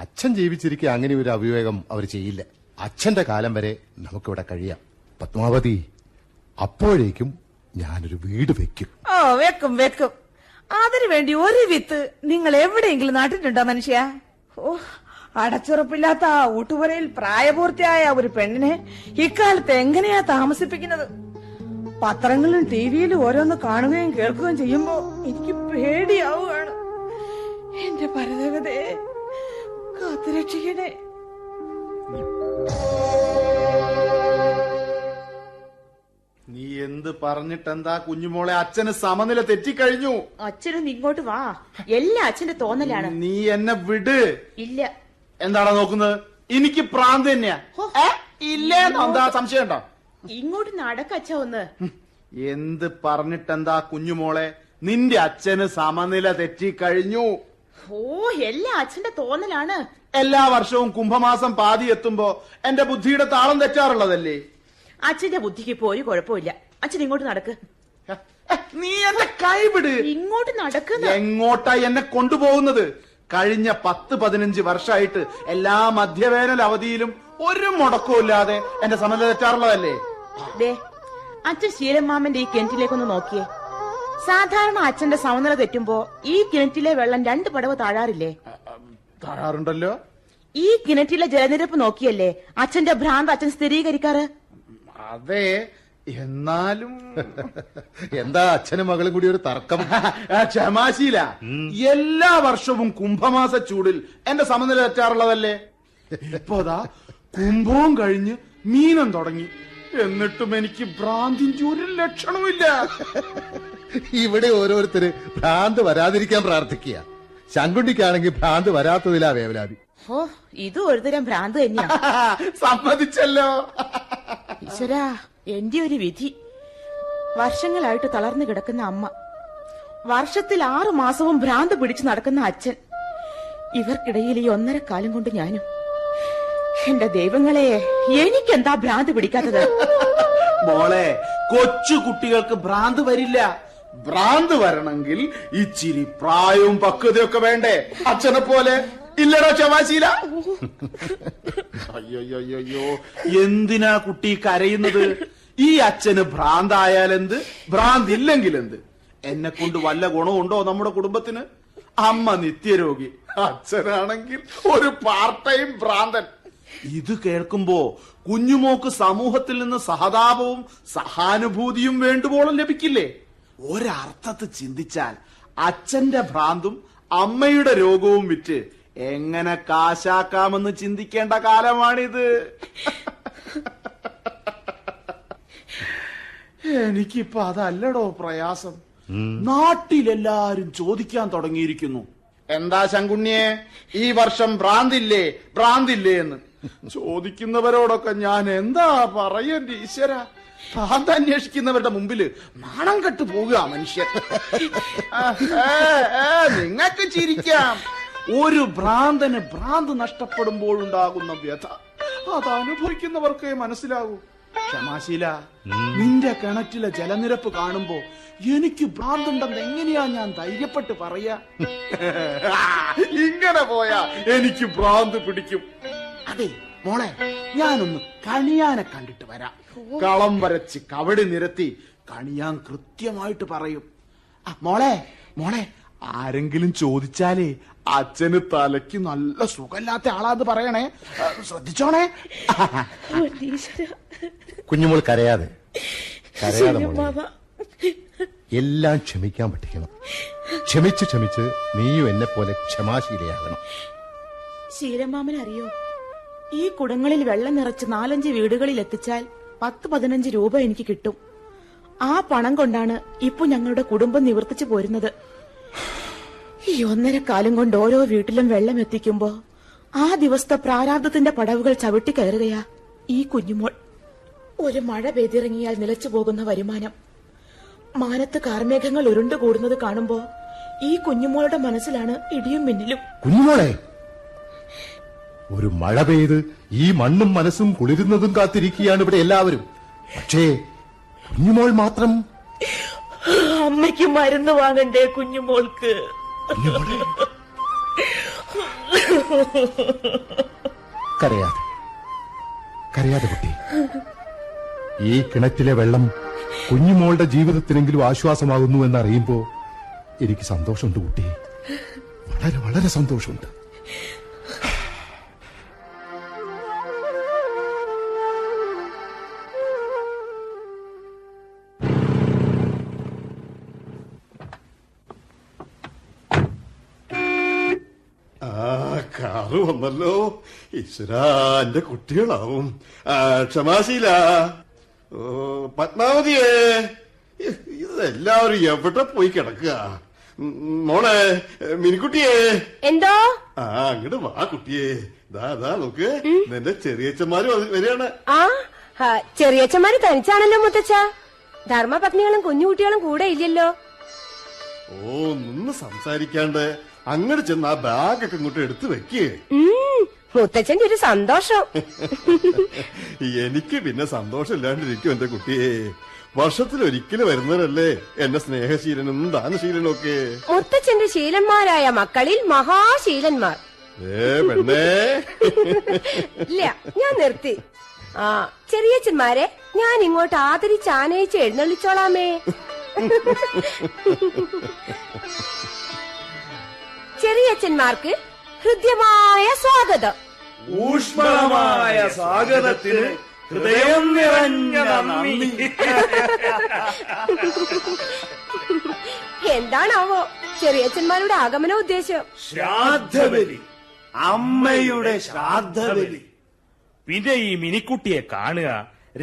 അച്ഛൻ ജീവിച്ചിരിക്കുക അങ്ങനെ ഒരു അവിവേകം അവർ ചെയ്യില്ല. അച്ഛന്റെ കാലം വരെ നമുക്കിവിടെ കഴിയാം. പത്മാവതി, അപ്പോഴേക്കും ഞാനൊരു വീട് വെക്കും. ഓ, വെക്കും. അതിനു വേണ്ടി ഒരു വിത്ത് നിങ്ങൾ എവിടെയെങ്കിലും നട്ടിട്ടുണ്ടോ മനുഷ്യ? ഓ, അടച്ചുറപ്പില്ലാത്ത ആ ഊട്ടുപുരയിൽ പ്രായപൂർത്തിയായ ഒരു പെണ്ണിനെ ഇക്കാലത്ത് എങ്ങനെയാ താമസിപ്പിക്കുന്നത്? പത്രങ്ങളിലും ടിവിയിലും ഓരോന്ന് കാണുകയും കേൾക്കുകയും ചെയ്യുമ്പോ എനിക്ക് പേടിയാവുകയാണ്. എന്റെ പരദേവതേ, കാത്തുരക്ഷിക്കണേ. എന്ത് പറഞ്ഞിട്ടെന്താ കുഞ്ഞുമോളെ, അച്ഛന് സമനില തെറ്റിക്കഴിഞ്ഞു. അച്ഛനൊന്ന് ഇങ്ങോട്ട് വാ. എല്ലാം അച്ഛന്റെ തോന്നലാണ്. നീ എന്നെ വിട്. ഇല്ല. എന്താണോ നോക്കുന്നത്? എനിക്ക് പ്രാന്ത് തന്നെയാ. ഇല്ലേന്നോ? എന്താ സംശയം ഉണ്ടോ? ഇങ്ങോട്ട് നടക്കച്ച ഒന്ന്. എന്ത് പറഞ്ഞിട്ടെന്താ കുഞ്ഞുമോളെ, നിന്റെ അച്ഛന് സമനില തെറ്റിക്കഴിഞ്ഞു. ഓ, എല്ലാം അച്ഛന്റെ തോന്നലാണ്. എല്ലാ വർഷവും കുംഭമാസം പാതി എത്തുമ്പോ എന്റെ ബുദ്ധിയുടെ താളം തെറ്റാറുള്ളതല്ലേ? അച്ഛന്റെ ബുദ്ധിക്ക് പോയി കുഴപ്പമില്ല. അച്ഛൻ ഇങ്ങോട്ട് നടക്ക്. നീ എന്നെ കൈവിട്. ഇങ്ങോട്ട് നടക്കുന്ന. എങ്ങോട്ടാ എന്നെ കൊണ്ടുപോകുന്നത്? കഴിഞ്ഞ 10-15 വർഷമായിട്ട് എല്ലാ മധ്യവേനൽ അവധിയിലും ഒരു മുടക്കവും ഇല്ലാതെ എന്റെ സമനില തെറ്റാറുള്ളതല്ലേ? ദേ, അച്ഛൻ ശീലമാമന്റെ ഈ കിണറ്റിലേക്കൊന്ന് നോക്കിയേ. സാധാരണ അച്ഛന്റെ സമനില തെറ്റുമ്പോ ഈ കിണറ്റിലെ വെള്ളം 2 പടവ് താഴാറില്ലേ? താഴാറുണ്ടല്ലോ. ഈ കിണറ്റിലെ ജലനിരപ്പ് നോക്കിയല്ലേ അച്ഛന്റെ ഭ്രാന്ത് അച്ഛൻ സ്ഥിരീകരിക്കാറ്? അതെ, എന്നാലും എന്താ അച്ഛനും മകളും കൂടി ഒരു തർക്കം? ക്ഷമാശീല, എല്ലാ വർഷവും കുംഭമാസ ചൂടിൽ എന്റെ സമനില തെറ്റാറുള്ളതല്ലേ? ഇപ്പോതാ കുംഭവും കഴിഞ്ഞ് മീനം തുടങ്ങി, എന്നിട്ടും എനിക്ക് ഭ്രാന്തിന്റെ ഒരു ലക്ഷണവുമില്ല. ഇവിടെ ഓരോരുത്തര് ഭ്രാന്ത് വരാതിരിക്കാൻ പ്രാർത്ഥിക്കുക. ശങ്കുണ്ടിക്കാണെങ്കിൽ ഭ്രാന്ത് വരാത്തതിലാ വേവലാതി. ഓ, ഇത് ഒരുതരം ഭ്രാന്ത് തന്നെയാ. സമ്മതിച്ചല്ലോ. ഈശ്വരാ, എന്റെ ഒരു വിധി. വർഷങ്ങളായിട്ട് തളർന്നു കിടക്കുന്ന അമ്മ, വർഷത്തിൽ 6 മാസവും ഭ്രാന്ത് പിടിച്ചു നടക്കുന്ന അച്ഛൻ, ഇവർക്കിടയിൽ ഈ 1.5 കാലം കൊണ്ട് ഞാനും. എന്റെ ദൈവങ്ങളെ, എനിക്കെന്താ ഭ്രാന്ത് പിടിക്കാത്തത്? മോളെ, കൊച്ചു കുട്ടികൾക്ക് ഭ്രാന്ത് വരില്ല. ഭ്രാന്ത് വരണമെങ്കിൽ ഇച്ചിരി പ്രായവും പക്വതയൊക്കെ വേണ്ടേ? അച്ഛനെ പോലെ. ഇല്ലടോ ക്ഷമാശീല? അയ്യോ, എന്തിനാ കുട്ടി കരയുന്നത്? ഈ അച്ഛന് ഭ്രാന്തായാലെന്ത്, ഭ്രാന്തില്ലെങ്കിൽ എന്ത്? എന്നെ കൊണ്ട് വല്ല ഗുണമുണ്ടോ നമ്മുടെ കുടുംബത്തിന്? അമ്മ നിത്യരോഗി, അച്ഛനാണെങ്കിൽ ഒരു പാർട്ട് ടൈം ഭ്രാന്തൻ. ഇത് കേൾക്കുമ്പോ കുഞ്ഞുമോക്ക് സമൂഹത്തിൽ നിന്ന് സഹതാപവും സഹാനുഭൂതിയും വേണ്ടുവോളം ലഭിക്കില്ലേ? ഒരർത്ഥത്തിൽ ചിന്തിച്ചാൽ അച്ഛന്റെ ഭ്രാന്തും അമ്മയുടെ രോഗവും വിറ്റ് എങ്ങനെ കാശാക്കാമെന്ന് ചിന്തിക്കേണ്ട കാലമാണിത്. എനിക്കിപ്പോ അതല്ലടോ പ്രയാസം. നാട്ടിലെല്ലാരും ചോദിക്കാൻ തുടങ്ങിയിരിക്കുന്നു, എന്താ ശങ്കുണ്ണിയെ ഈ വർഷം ഭ്രാന്തില്ലേ എന്ന്. ചോദിക്കുന്നവരോടൊക്കെ ഞാൻ എന്താ പറയണ്ട ഈശ്വര? ഭ്രാന്ത് അന്വേഷിക്കുന്നവരുടെ മുമ്പില് നാണം കെട്ടു പോകുക മനുഷ്യൻ. നിങ്ങൾക്ക് ചിരിക്കാം. ഒരു ഭ്രാന്തന് ഭ്രാന്ത് നഷ്ടപ്പെടുമ്പോഴുണ്ടാകുന്ന വ്യഥ അത് അനുഭവിക്കുന്നവർക്കേ മനസ്സിലാകൂ. ക്ഷമാശീല, നിന്റെ കിണറ്റിലെ ജലനിരപ്പ് കാണുമ്പോ എനിക്ക് ഭ്രാന്തുണ്ടെന്ന് എങ്ങനെയാ ഞാൻ ധൈര്യപ്പെട്ട് പറയാ? ഇങ്ങനെ പോയാ എനിക്ക് ഭ്രാന്ത് പിടിക്കും. അതെ മോളെ, ഞാനൊന്ന് കണിയാനെ കണ്ടിട്ട് വരാം. കളം വരച്ച് കവടി നിരത്തി കണിയാൻ കൃത്യമായിട്ട് പറയും. മോളെ, ആരെങ്കിലും ചോദിച്ചാലേ അച്ഛന് തലയ്ക്ക് നല്ല സുഖമില്ലാത്ത ആളാന്ന് പറയണേ, ശ്രദ്ധിച്ചോണേ. കുഞ്ഞുമോൾ കരയാതെ മോളെ. എല്ലാം ക്ഷമിക്കാൻ പഠിക്കണം. ക്ഷമിച്ച് നീയും എന്നെ പോലെ ക്ഷമാശീലയാകണം. ശീലമാമൻ അറിയോ, ഈ കുടങ്ങളിൽ വെള്ളം നിറച്ച് 4-5 വീടുകളിൽ എത്തിച്ചാൽ 10-15 രൂപ എനിക്ക് കിട്ടും. ആ പണം കൊണ്ടാണ് ഇപ്പൊ ഞങ്ങളുടെ കുടുംബം നിവർത്തിച്ചു പോരുന്നത്. ഈ 1.5 കാലം കൊണ്ട് ഓരോ വീട്ടിലും വെള്ളം എത്തിക്കുമ്പോ ആ ദിവസത്തെ പ്രാരാബ്ദത്തിന്റെ പടവുകൾ ചവിട്ടി കയറുകയാ ഈ കുഞ്ഞുമോൾ. ഒരു മഴ പെയ്തിറങ്ങിയാൽ നിലച്ചു പോകുന്ന വരുമാനം, മാനത്ത് കാർമേഘങ്ങൾ ഉരുണ്ടുകൂടുന്നത് കാണുമ്പോ ഈ കുഞ്ഞുമോളുടെ മനസ്സിലാണ് ഇടിയും മിന്നലും. കുഞ്ഞുമോളെ, ഒരു മഴ പെയ്ത് ഈ മണ്ണും മനസ്സും കുളിരുന്നതും കാത്തിരിക്കുകയാണ് ഇവിടെ എല്ലാവരും. പക്ഷേ കുഞ്ഞുമോൾ മാത്രം. അമ്മയ്ക്ക് മരുന്ന് വാങ്ങണ്ടേ കുഞ്ഞുമോൾക്ക്? കരയാതെ കുട്ടി. ഈ കിണറ്റിലെ വെള്ളം കുഞ്ഞുമോളുടെ ജീവിതത്തിനെങ്കിലും ആശ്വാസമാകുന്നു എന്നറിയുമ്പോ എനിക്ക് സന്തോഷമുണ്ട് കുട്ടി, വളരെ വളരെ സന്തോഷമുണ്ട്. കാറ് വന്നല്ലോ. ഈശ്വരാ, എന്റെ കുട്ടികളാവും. ക്ഷമാശീല, പത്മാവതിയേ, ഇതെല്ലാവരും എവിടെ പോയി കിടക്കുക? മോളെ, മിനിക്കുട്ടിയേ. എന്തോ? അങ്ങോട്ട് വാ കുട്ടിയെ. ദാ നോക്ക്, നിന്റെ ചെറിയച്ഛന്മാരും വരികയാണ്. ചെറിയച്ഛന്മാര് തനിച്ചാണല്ലോ മുത്തച്ഛ. ധർമ്മപത്നികളും കുഞ്ഞുകുട്ടികളും കൂടെ ഇല്ലല്ലോ. നിന്ന് സംസാരിക്കാണ്ട് അങ്ങോട്ട് ചെന്ന് ആ ബാഗൊക്കെ ഇങ്ങോട്ട് എടുത്തു വെക്കേ. മുത്തച്ഛന്റെ ഒരു സന്തോഷം. എനിക്ക് പിന്നെ സന്തോഷമില്ലാണ്ടിരിക്കും എന്റെ കുട്ടിയെ. വർഷത്തിലൊരിക്കലും വരുന്നവരല്ലേ എന്റെ സ്നേഹശീലനും ദാനശീലനും ഒക്കെ. മുത്തച്ഛന്റെ ശീലന്മാരായ മക്കളിൽ മഹാശീലന്മാർ. പെണ്ണേ. ഇല്ല, ഞാൻ നിർത്തി. ചെറിയച്ഛന്മാരെ ഞാൻ ഇങ്ങോട്ട് ആദരിച്ച് ആനയിച്ച് എഴുന്നള്ളിച്ചോളാമേ. ചെറിയച്ഛന്മാർക്ക് ഹൃദ്യമായ സ്വാഗതം. ഊഷ്മളമായ സ്വാഗതത്തിന് ഹൃദയം നിറഞ്ഞ നന്ദി. എന്താണാവോ ചെറിയച്ഛന്മാരുടെ ആഗമന ഉദ്ദേശം? ശ്രാദ്ധബലി, അമ്മയുടെ ശ്രാദ്ധബലി. പിന്നെ ഈ മിനിക്കുട്ടിയെ കാണുക,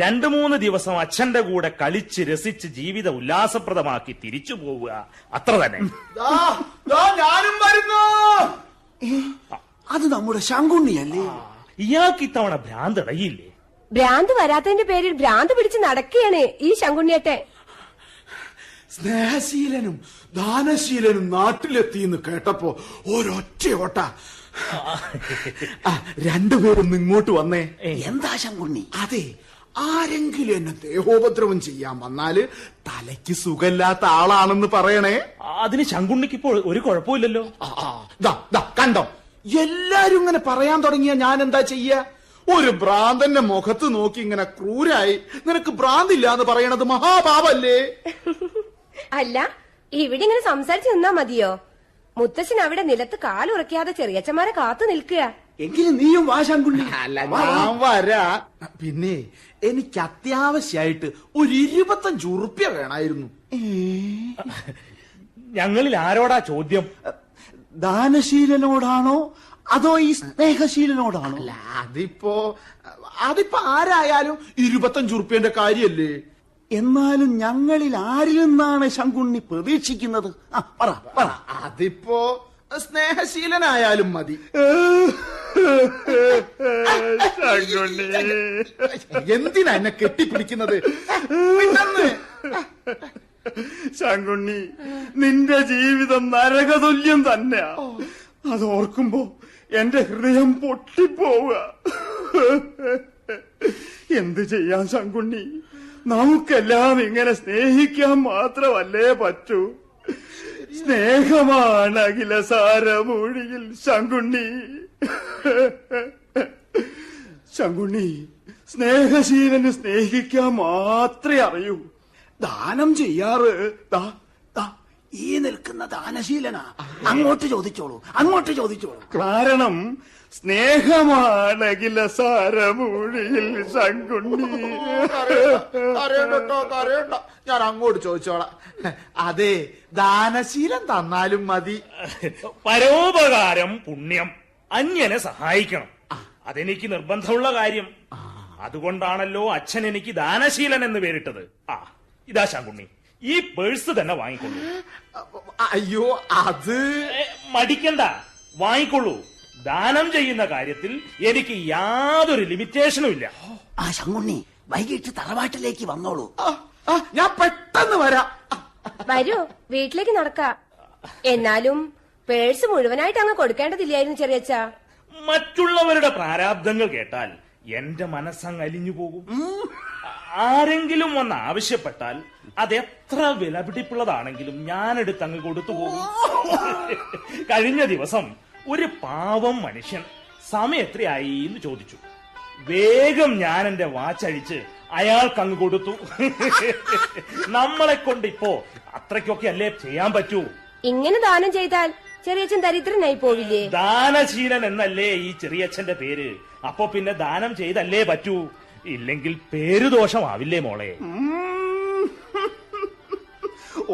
2-3 ദിവസം അച്ഛന്റെ കൂടെ കളിച്ച് രസിച്ച് ജീവിത ഉല്ലാസപ്രദമാക്കി തിരിച്ചു പോവുക, അത്ര തന്നെ. ഞാനും വരുന്നു. അത് നമ്മുടെ ശങ്കുണ്ണിയല്ലേ? ഇയാൾക്ക് ഇത്തവണ ഭ്രാന്ത് ഇടയില്ലേ? ഭ്രാന്ത് വരാത്തതിന്റെ പേരിൽ ഭ്രാന്ത് പിടിച്ച് നടക്കുകയാണ് ഈ ശങ്കുണ്ണിയേട്ടെ. സ്നേഹശീലനും ദാനശീലനും നാട്ടിലെത്തിയെന്ന് കേട്ടപ്പോ ഒരൊറ്റ ഓട്ട. രണ്ടുപേരും ഇങ്ങോട്ട് വന്നേ. എന്താ ശങ്കുണ്ണി? അതെ, ആരെങ്കിലും എന്നെ ദേഹോപദ്രവം ചെയ്യാൻ വന്നാല് തലയ്ക്ക് സുഖമില്ലാത്ത ആളാണെന്ന് പറയണേ. അതിന് ശങ്കുണ്ണിക്ക് ഇപ്പോൾ ഒരു കുഴപ്പമില്ലല്ലോ. കണ്ടോ, എല്ലാരും ഇങ്ങനെ പറയാൻ തുടങ്ങിയ ഞാൻ എന്താ ചെയ്യ? ഒരു ഭ്രാന്തന്റെ മുഖത്ത് നോക്കി ഇങ്ങനെ ക്രൂരായി നിനക്ക് ഭ്രാന്തില്ലാന്ന് പറയണത് മഹാപാപല്ലേ? അല്ല, ഇവിടെ ഇങ്ങനെ സംസാരിച്ച് നിന്നാ മതിയോ? മുത്തശ്ശൻ അവിടെ നിലത്ത് കാലുറക്കാതെ ചെറിയച്ഛന്മാരെ കാത്തു നിൽക്കുക. എങ്കിലും നീയും വാ ശങ്കുണ്ണി. അല്ല, ഞാൻ വരാ. പിന്നെ എനിക്ക് അത്യാവശ്യമായിട്ട് ഒരു 25 ഉറുപ്യ വേണമായിരുന്നു. ഞങ്ങളിൽ ആരോടാ ചോദ്യം? ദാനശീലനോടാണോ അതോ ഈ സ്നേഹശീലനോടാണോ? അല്ല, അതിപ്പോ ആരായാലും 25 ഉറുപ്യന്റെ കാര്യല്ലേ? എന്നാലും ഞങ്ങളിൽ ആരിൽ നിന്നാണ് ശങ്കുണ്ണി പ്രതീക്ഷിക്കുന്നത്? പറ. അതിപ്പോ സ്നേഹശീലനായാലും മതി. എന്തിനാ എന്നെ കെട്ടിപ്പിടിക്കുന്നത്? ശങ്കുണ്ണി, നിന്റെ ജീവിതം നരകതുല്യം തന്നെയാ. അതോർക്കുമ്പോ എന്റെ ഹൃദയം പൊട്ടിപ്പോവുക. എന്ത് ചെയ്യാൻ ശങ്കുണ്ണി? നമുക്കെല്ലാം ഇങ്ങനെ സ്നേഹിക്കാൻ മാത്രമല്ലേ പറ്റൂ. സ്നേഹമാണ് അഖിലസാരമൂഴിയിൽ ശങ്കുണ്ണി. ശങ്കുണ്ണി, സ്നേഹശീലന് സ്നേഹിക്കാൻ മാത്രമേ അറിയൂ. ദാനം ചെയ്യാറ് ഈ നിൽക്കുന്ന ദാനശീലനാ. അങ്ങോട്ട് ചോദിച്ചോളൂ. കാരണം സ്നേഹമാണ് അഖിലസാരമൂഴിയിൽ ശങ്കുണ്ണി. അറിയണ്ട, ഞാൻ അങ്ങോട്ട് ചോദിച്ചോളാം. അതെ, ദാനശീലം തന്നാലും മതി. പരോപകാരം പുണ്യം, അന്യനെ സഹായിക്കണം, അതെനിക്ക് നിർബന്ധമുള്ള കാര്യം. അതുകൊണ്ടാണല്ലോ അച്ഛൻ എനിക്ക് ദാനശീലൻ എന്ന് പേരിട്ടത്. ഇതാ ശങ്കുണ്ണി, ഈ പേഴ്സ് തന്നെ വാങ്ങിക്കൊള്ളൂ. അയ്യോ, അത് മടിക്കണ്ട, വാങ്ങിക്കൊള്ളൂ. ദാനം ചെയ്യുന്ന കാര്യത്തിൽ എനിക്ക് യാതൊരു ലിമിറ്റേഷനും ഇല്ല. ശങ്കുണ്ണി, വൈകിട്ട് തറവാട്ടിലേക്ക് വന്നോളൂ. ഞാൻ പെട്ടെന്ന് വരാം. വരൂ, വീട്ടിലേക്ക് നടക്കാം. എന്നാലും പേഴ്സ് മുഴുവനായിട്ട് അങ്ങ് കൊടുക്കേണ്ടതില്ലായിരുന്നു ചെറിയച്ഛ. മറ്റുള്ളവരുടെ പ്രാരാബ്ദങ്ങൾ കേട്ടാൽ എന്റെ മനസ്സങ്ങ് അലിഞ്ഞു പോകും. ആരെങ്കിലും വന്ന് ആവശ്യപ്പെട്ടാൽ അതെത്ര വിലപിടിപ്പുള്ളതാണെങ്കിലും ഞാനെടുത്ത് അങ്ങ് കൊടുത്തു പോകും. കഴിഞ്ഞ ദിവസം ഒരു പാവം മനുഷ്യൻ സമയം എത്രയായി എന്ന് ചോദിച്ചു. വേഗം ഞാൻ എന്റെ വാച്ചഴിച്ച് അയാൾക്ക് അങ്ങ് കൊടുത്തു. നമ്മളെ കൊണ്ട് ഇപ്പോ അത്രയ്ക്കൊക്കെ അല്ലേ ചെയ്യാൻ പറ്റൂ. ഇങ്ങനെ ദാനം ചെയ്താൽ ചെറിയച്ഛൻ ദരിദ്രനായി പോവില്ലേ? ദാനശീലൻ എന്നല്ലേ ഈ ചെറിയച്ഛന്റെ പേര്. അപ്പൊ പിന്നെ ദാനം ചെയ്തല്ലേ പറ്റൂ. ഇല്ലെങ്കിൽ പേരുദോഷമാവില്ലേ മോളെ?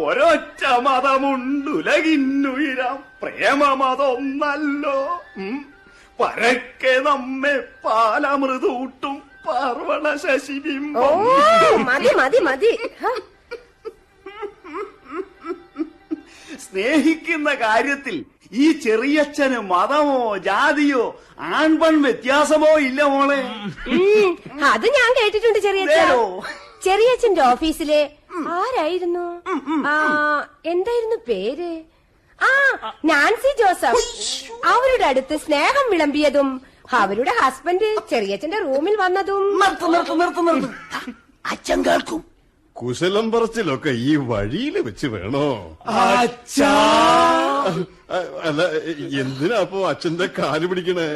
ഒരൊറ്റ മതമുണ്ടുലകിന്നുയരാം, പ്രേമമതൊന്നല്ലോ. പരക്കെ നമ്മെ പാലമൃതൂട്ടും പാർവണ ഓ ശശിബിംബം. മതി മതി മതി. ഹ, സ്നേഹിക്കുന്ന കാര്യത്തിൽ ഈ ചെറിയച്ഛന് മതമോ ജാതിയോ ആൺപൺ വ്യത്യാസമോ ഇല്ല മോളെ. അത് ഞാൻ കേട്ടിട്ടുണ്ട് ചെറിയച്ഛൻ. നേരോ? ചെറിയച്ഛന്റെ ഓഫീസിലെ ആരായിരുന്നു? എന്തായിരുന്നു പേര്? Nancy Joseph. അവരുടെ അടുത്ത് സ്നേഹം വിളമ്പിയതും അവരുടെ ഹസ്ബൻഡ് ചെറിയച്ഛന്റെ റൂമിൽ വന്നതും. നിർത്ത്. അച്ഛൻ കേൾക്കും. കുശലം പറച്ചിലൊക്കെ ഈ വഴിയിൽ വെച്ച് വേണോ? അച്ഛാ. അല്ല, എന്തിനാ അപ്പോ അച്ഛന്റെ കാല് പിടിക്കണേ?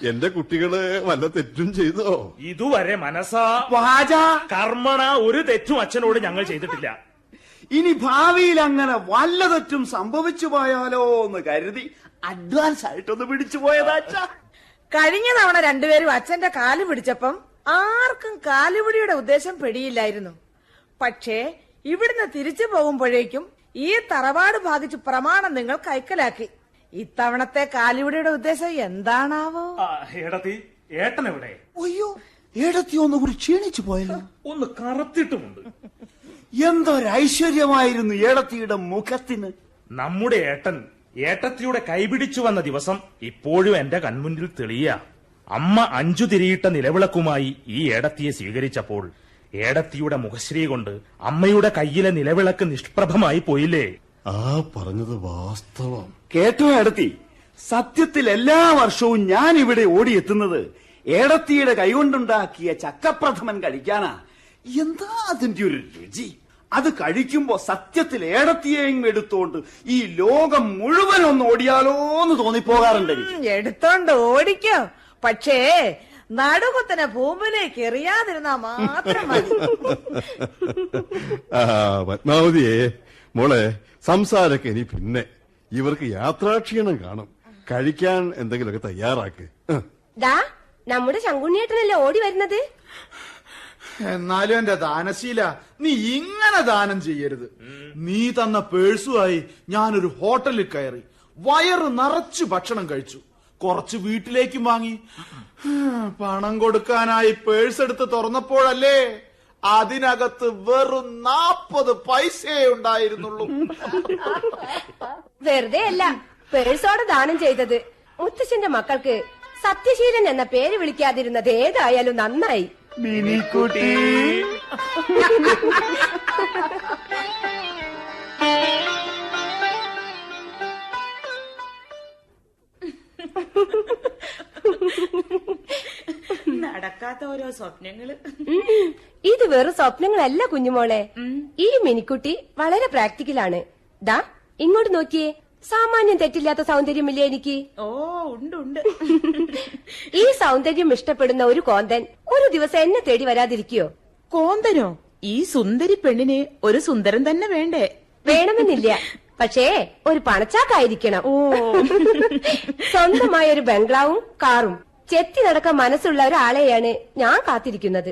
എന്റെ കുട്ടികള് വല്ല തെറ്റും ചെയ്തോ? ഇതുവരെ മനസ്സാ വാച. കർമ്മണ ഒരു തെറ്റും അച്ഛനോട് ഞങ്ങൾ ചെയ്തിട്ടില്ല. ഇനി ഭാവിയിൽ അങ്ങനെ വല്ല തെറ്റും സംഭവിച്ചു പോയാലോ എന്ന് കരുതി അഡ്വാൻസ് ആയിട്ടൊന്ന് പിടിച്ചു പോയതാ അച്ഛാ. കഴിഞ്ഞ തവണ രണ്ടുപേരും അച്ഛന്റെ കാല് പിടിച്ചപ്പം ആർക്കും കാലുപിടിയുടെ ഉദ്ദേശം പിടിയില്ലായിരുന്നു. പക്ഷേ ഇവിടുന്ന് തിരിച്ചു പോകുമ്പോഴേക്കും ഈ തറവാട് ബാധിച്ച് പ്രമാണം നിങ്ങൾ കൈക്കലാക്കി. ഇത്തവണത്തെ കാലുപിടിയുടെ ഉദ്ദേശം എന്താണാവോ? ഏടത്തി, ഏട്ടനെവിടെ? അയ്യോ, ഏടത്തി ഒന്നുകൂടി ക്ഷീണിച്ചു പോയല്ലോ. ഒന്ന് കറുത്തിട്ടുമുണ്ട്. എന്തൊരൈശ്വര്യമായിരുന്നു ഏടത്തിയുടെ മുഖത്തിന്. നമ്മുടെ ഏട്ടൻ ഏട്ടത്തിയുടെ കൈപിടിച്ചു വന്ന ദിവസം ഇപ്പോഴും എന്റെ കൺമുന്നിൽ തെളിയ. അമ്മ 5 തിരിയിട്ട നിലവിളക്കുമായി ഈ ഏടത്തിയെ സ്വീകരിച്ചപ്പോൾ ഏടത്തിയുടെ മുഖശ്രീ കൊണ്ട് അമ്മയുടെ കയ്യിലെ നിലവിളക്ക് നിഷ്പ്രഭമായി പോയില്ലേ? ആ പറഞ്ഞത് വാസ്തവം. കേട്ടോ ഏടത്തി, സത്യത്തിൽ എല്ലാ വർഷവും ഞാൻ ഇവിടെ ഓടിയെത്തുന്നത് ഏടത്തിയുടെ കൈകൊണ്ടുണ്ടാക്കിയ ചക്കപ്രഥമൻ കഴിക്കാനാ. എന്താ അതിന്റെ ഒരു രുചി! അത് കഴിക്കുമ്പോ സത്യത്തിൽ ഏടത്തിയെയും എടുത്തോണ്ട് ഈ ലോകം മുഴുവൻ ഒന്ന് ഓടിയാലോന്ന് തോന്നിപ്പോകാറുണ്ട് എനിക്ക്. എടുത്തോണ്ട് ഓടിക്കോ, പക്ഷേ നടുകുത്തനെ ഭൂമിയിലേക്ക് എറിയാതിരുന്നാ മാത്രം മതി. പത്മാവതിയെ, മോളെ, സംസാരൊക്കെ ഇനി പിന്നെ. ഇവർക്ക് യാത്രാക്ഷീണം കാണും. കഴിക്കാൻ എന്തെങ്കിലുമൊക്കെ തയ്യാറാക്ക്. ദാ നമ്മുടെ ശങ്കുണ്ണിയേട്ടനല്ലേ ഓടി വരുന്നത്. എന്നാലും എന്റെ ദാനശീല, നീ ഇങ്ങനെ ദാനം ചെയ്യരുത്. നീ തന്ന പേഴ്സുമായി ഞാനൊരു ഹോട്ടലിൽ കയറി വയറ് നിറച്ചു ഭക്ഷണം കഴിച്ചു. കുറച്ച് വീട്ടിലേക്കും വാങ്ങി. പണം കൊടുക്കാനായി പേഴ്സ് എടുത്ത് തുറന്നപ്പോഴല്ലേ അതിനകത്ത് വെറും 40 പൈസയേ ഉണ്ടായിരുന്നുള്ളൂ. വെറുതെ അല്ല പേഴ്സോടെ ദാനം ചെയ്തത്. മുത്തശ്ശന്റെ മക്കൾക്ക് സത്യശീലൻ എന്ന പേര് വിളിക്കാതിരുന്നത് ഏതായാലും നന്നായി. മിനിക്കുട്ടി. നടക്കാത്ത ഓരോ സ്വപ്നങ്ങള്. ഇത് വെറും സ്വപ്നങ്ങളല്ല കുഞ്ഞുമോളെ. ഈ മിനിക്കുട്ടി വളരെ പ്രാക്ടിക്കലാണ്. ദാ ഇങ്ങോട്ട് നോക്കിയേ, സാമാന്യം തെറ്റില്ലാത്ത സൗന്ദര്യമില്ലേ എനിക്ക്? ഓ ഉണ്ട്. ഈ സൗന്ദര്യം ഇഷ്ടപ്പെടുന്ന ഒരു കോന്തൻ ഒരു ദിവസം എന്നെ തേടി വരാതിരിക്കയോ? കോന്തനോ? ഈ സുന്ദരി പെണ്ണിന് ഒരു സുന്ദരൻ തന്നെ വേണ്ടേ? വേണമെന്നില്ല, പക്ഷേ ഒരു പണച്ചാക്കായിരിക്കണം. സ്വന്തമായ ഒരു ബംഗ്ലാവും കാറും ചെത്തി നടക്കാൻ മനസ്സുള്ള ഒരാളെയാണ് ഞാൻ കാത്തിരിക്കുന്നത്.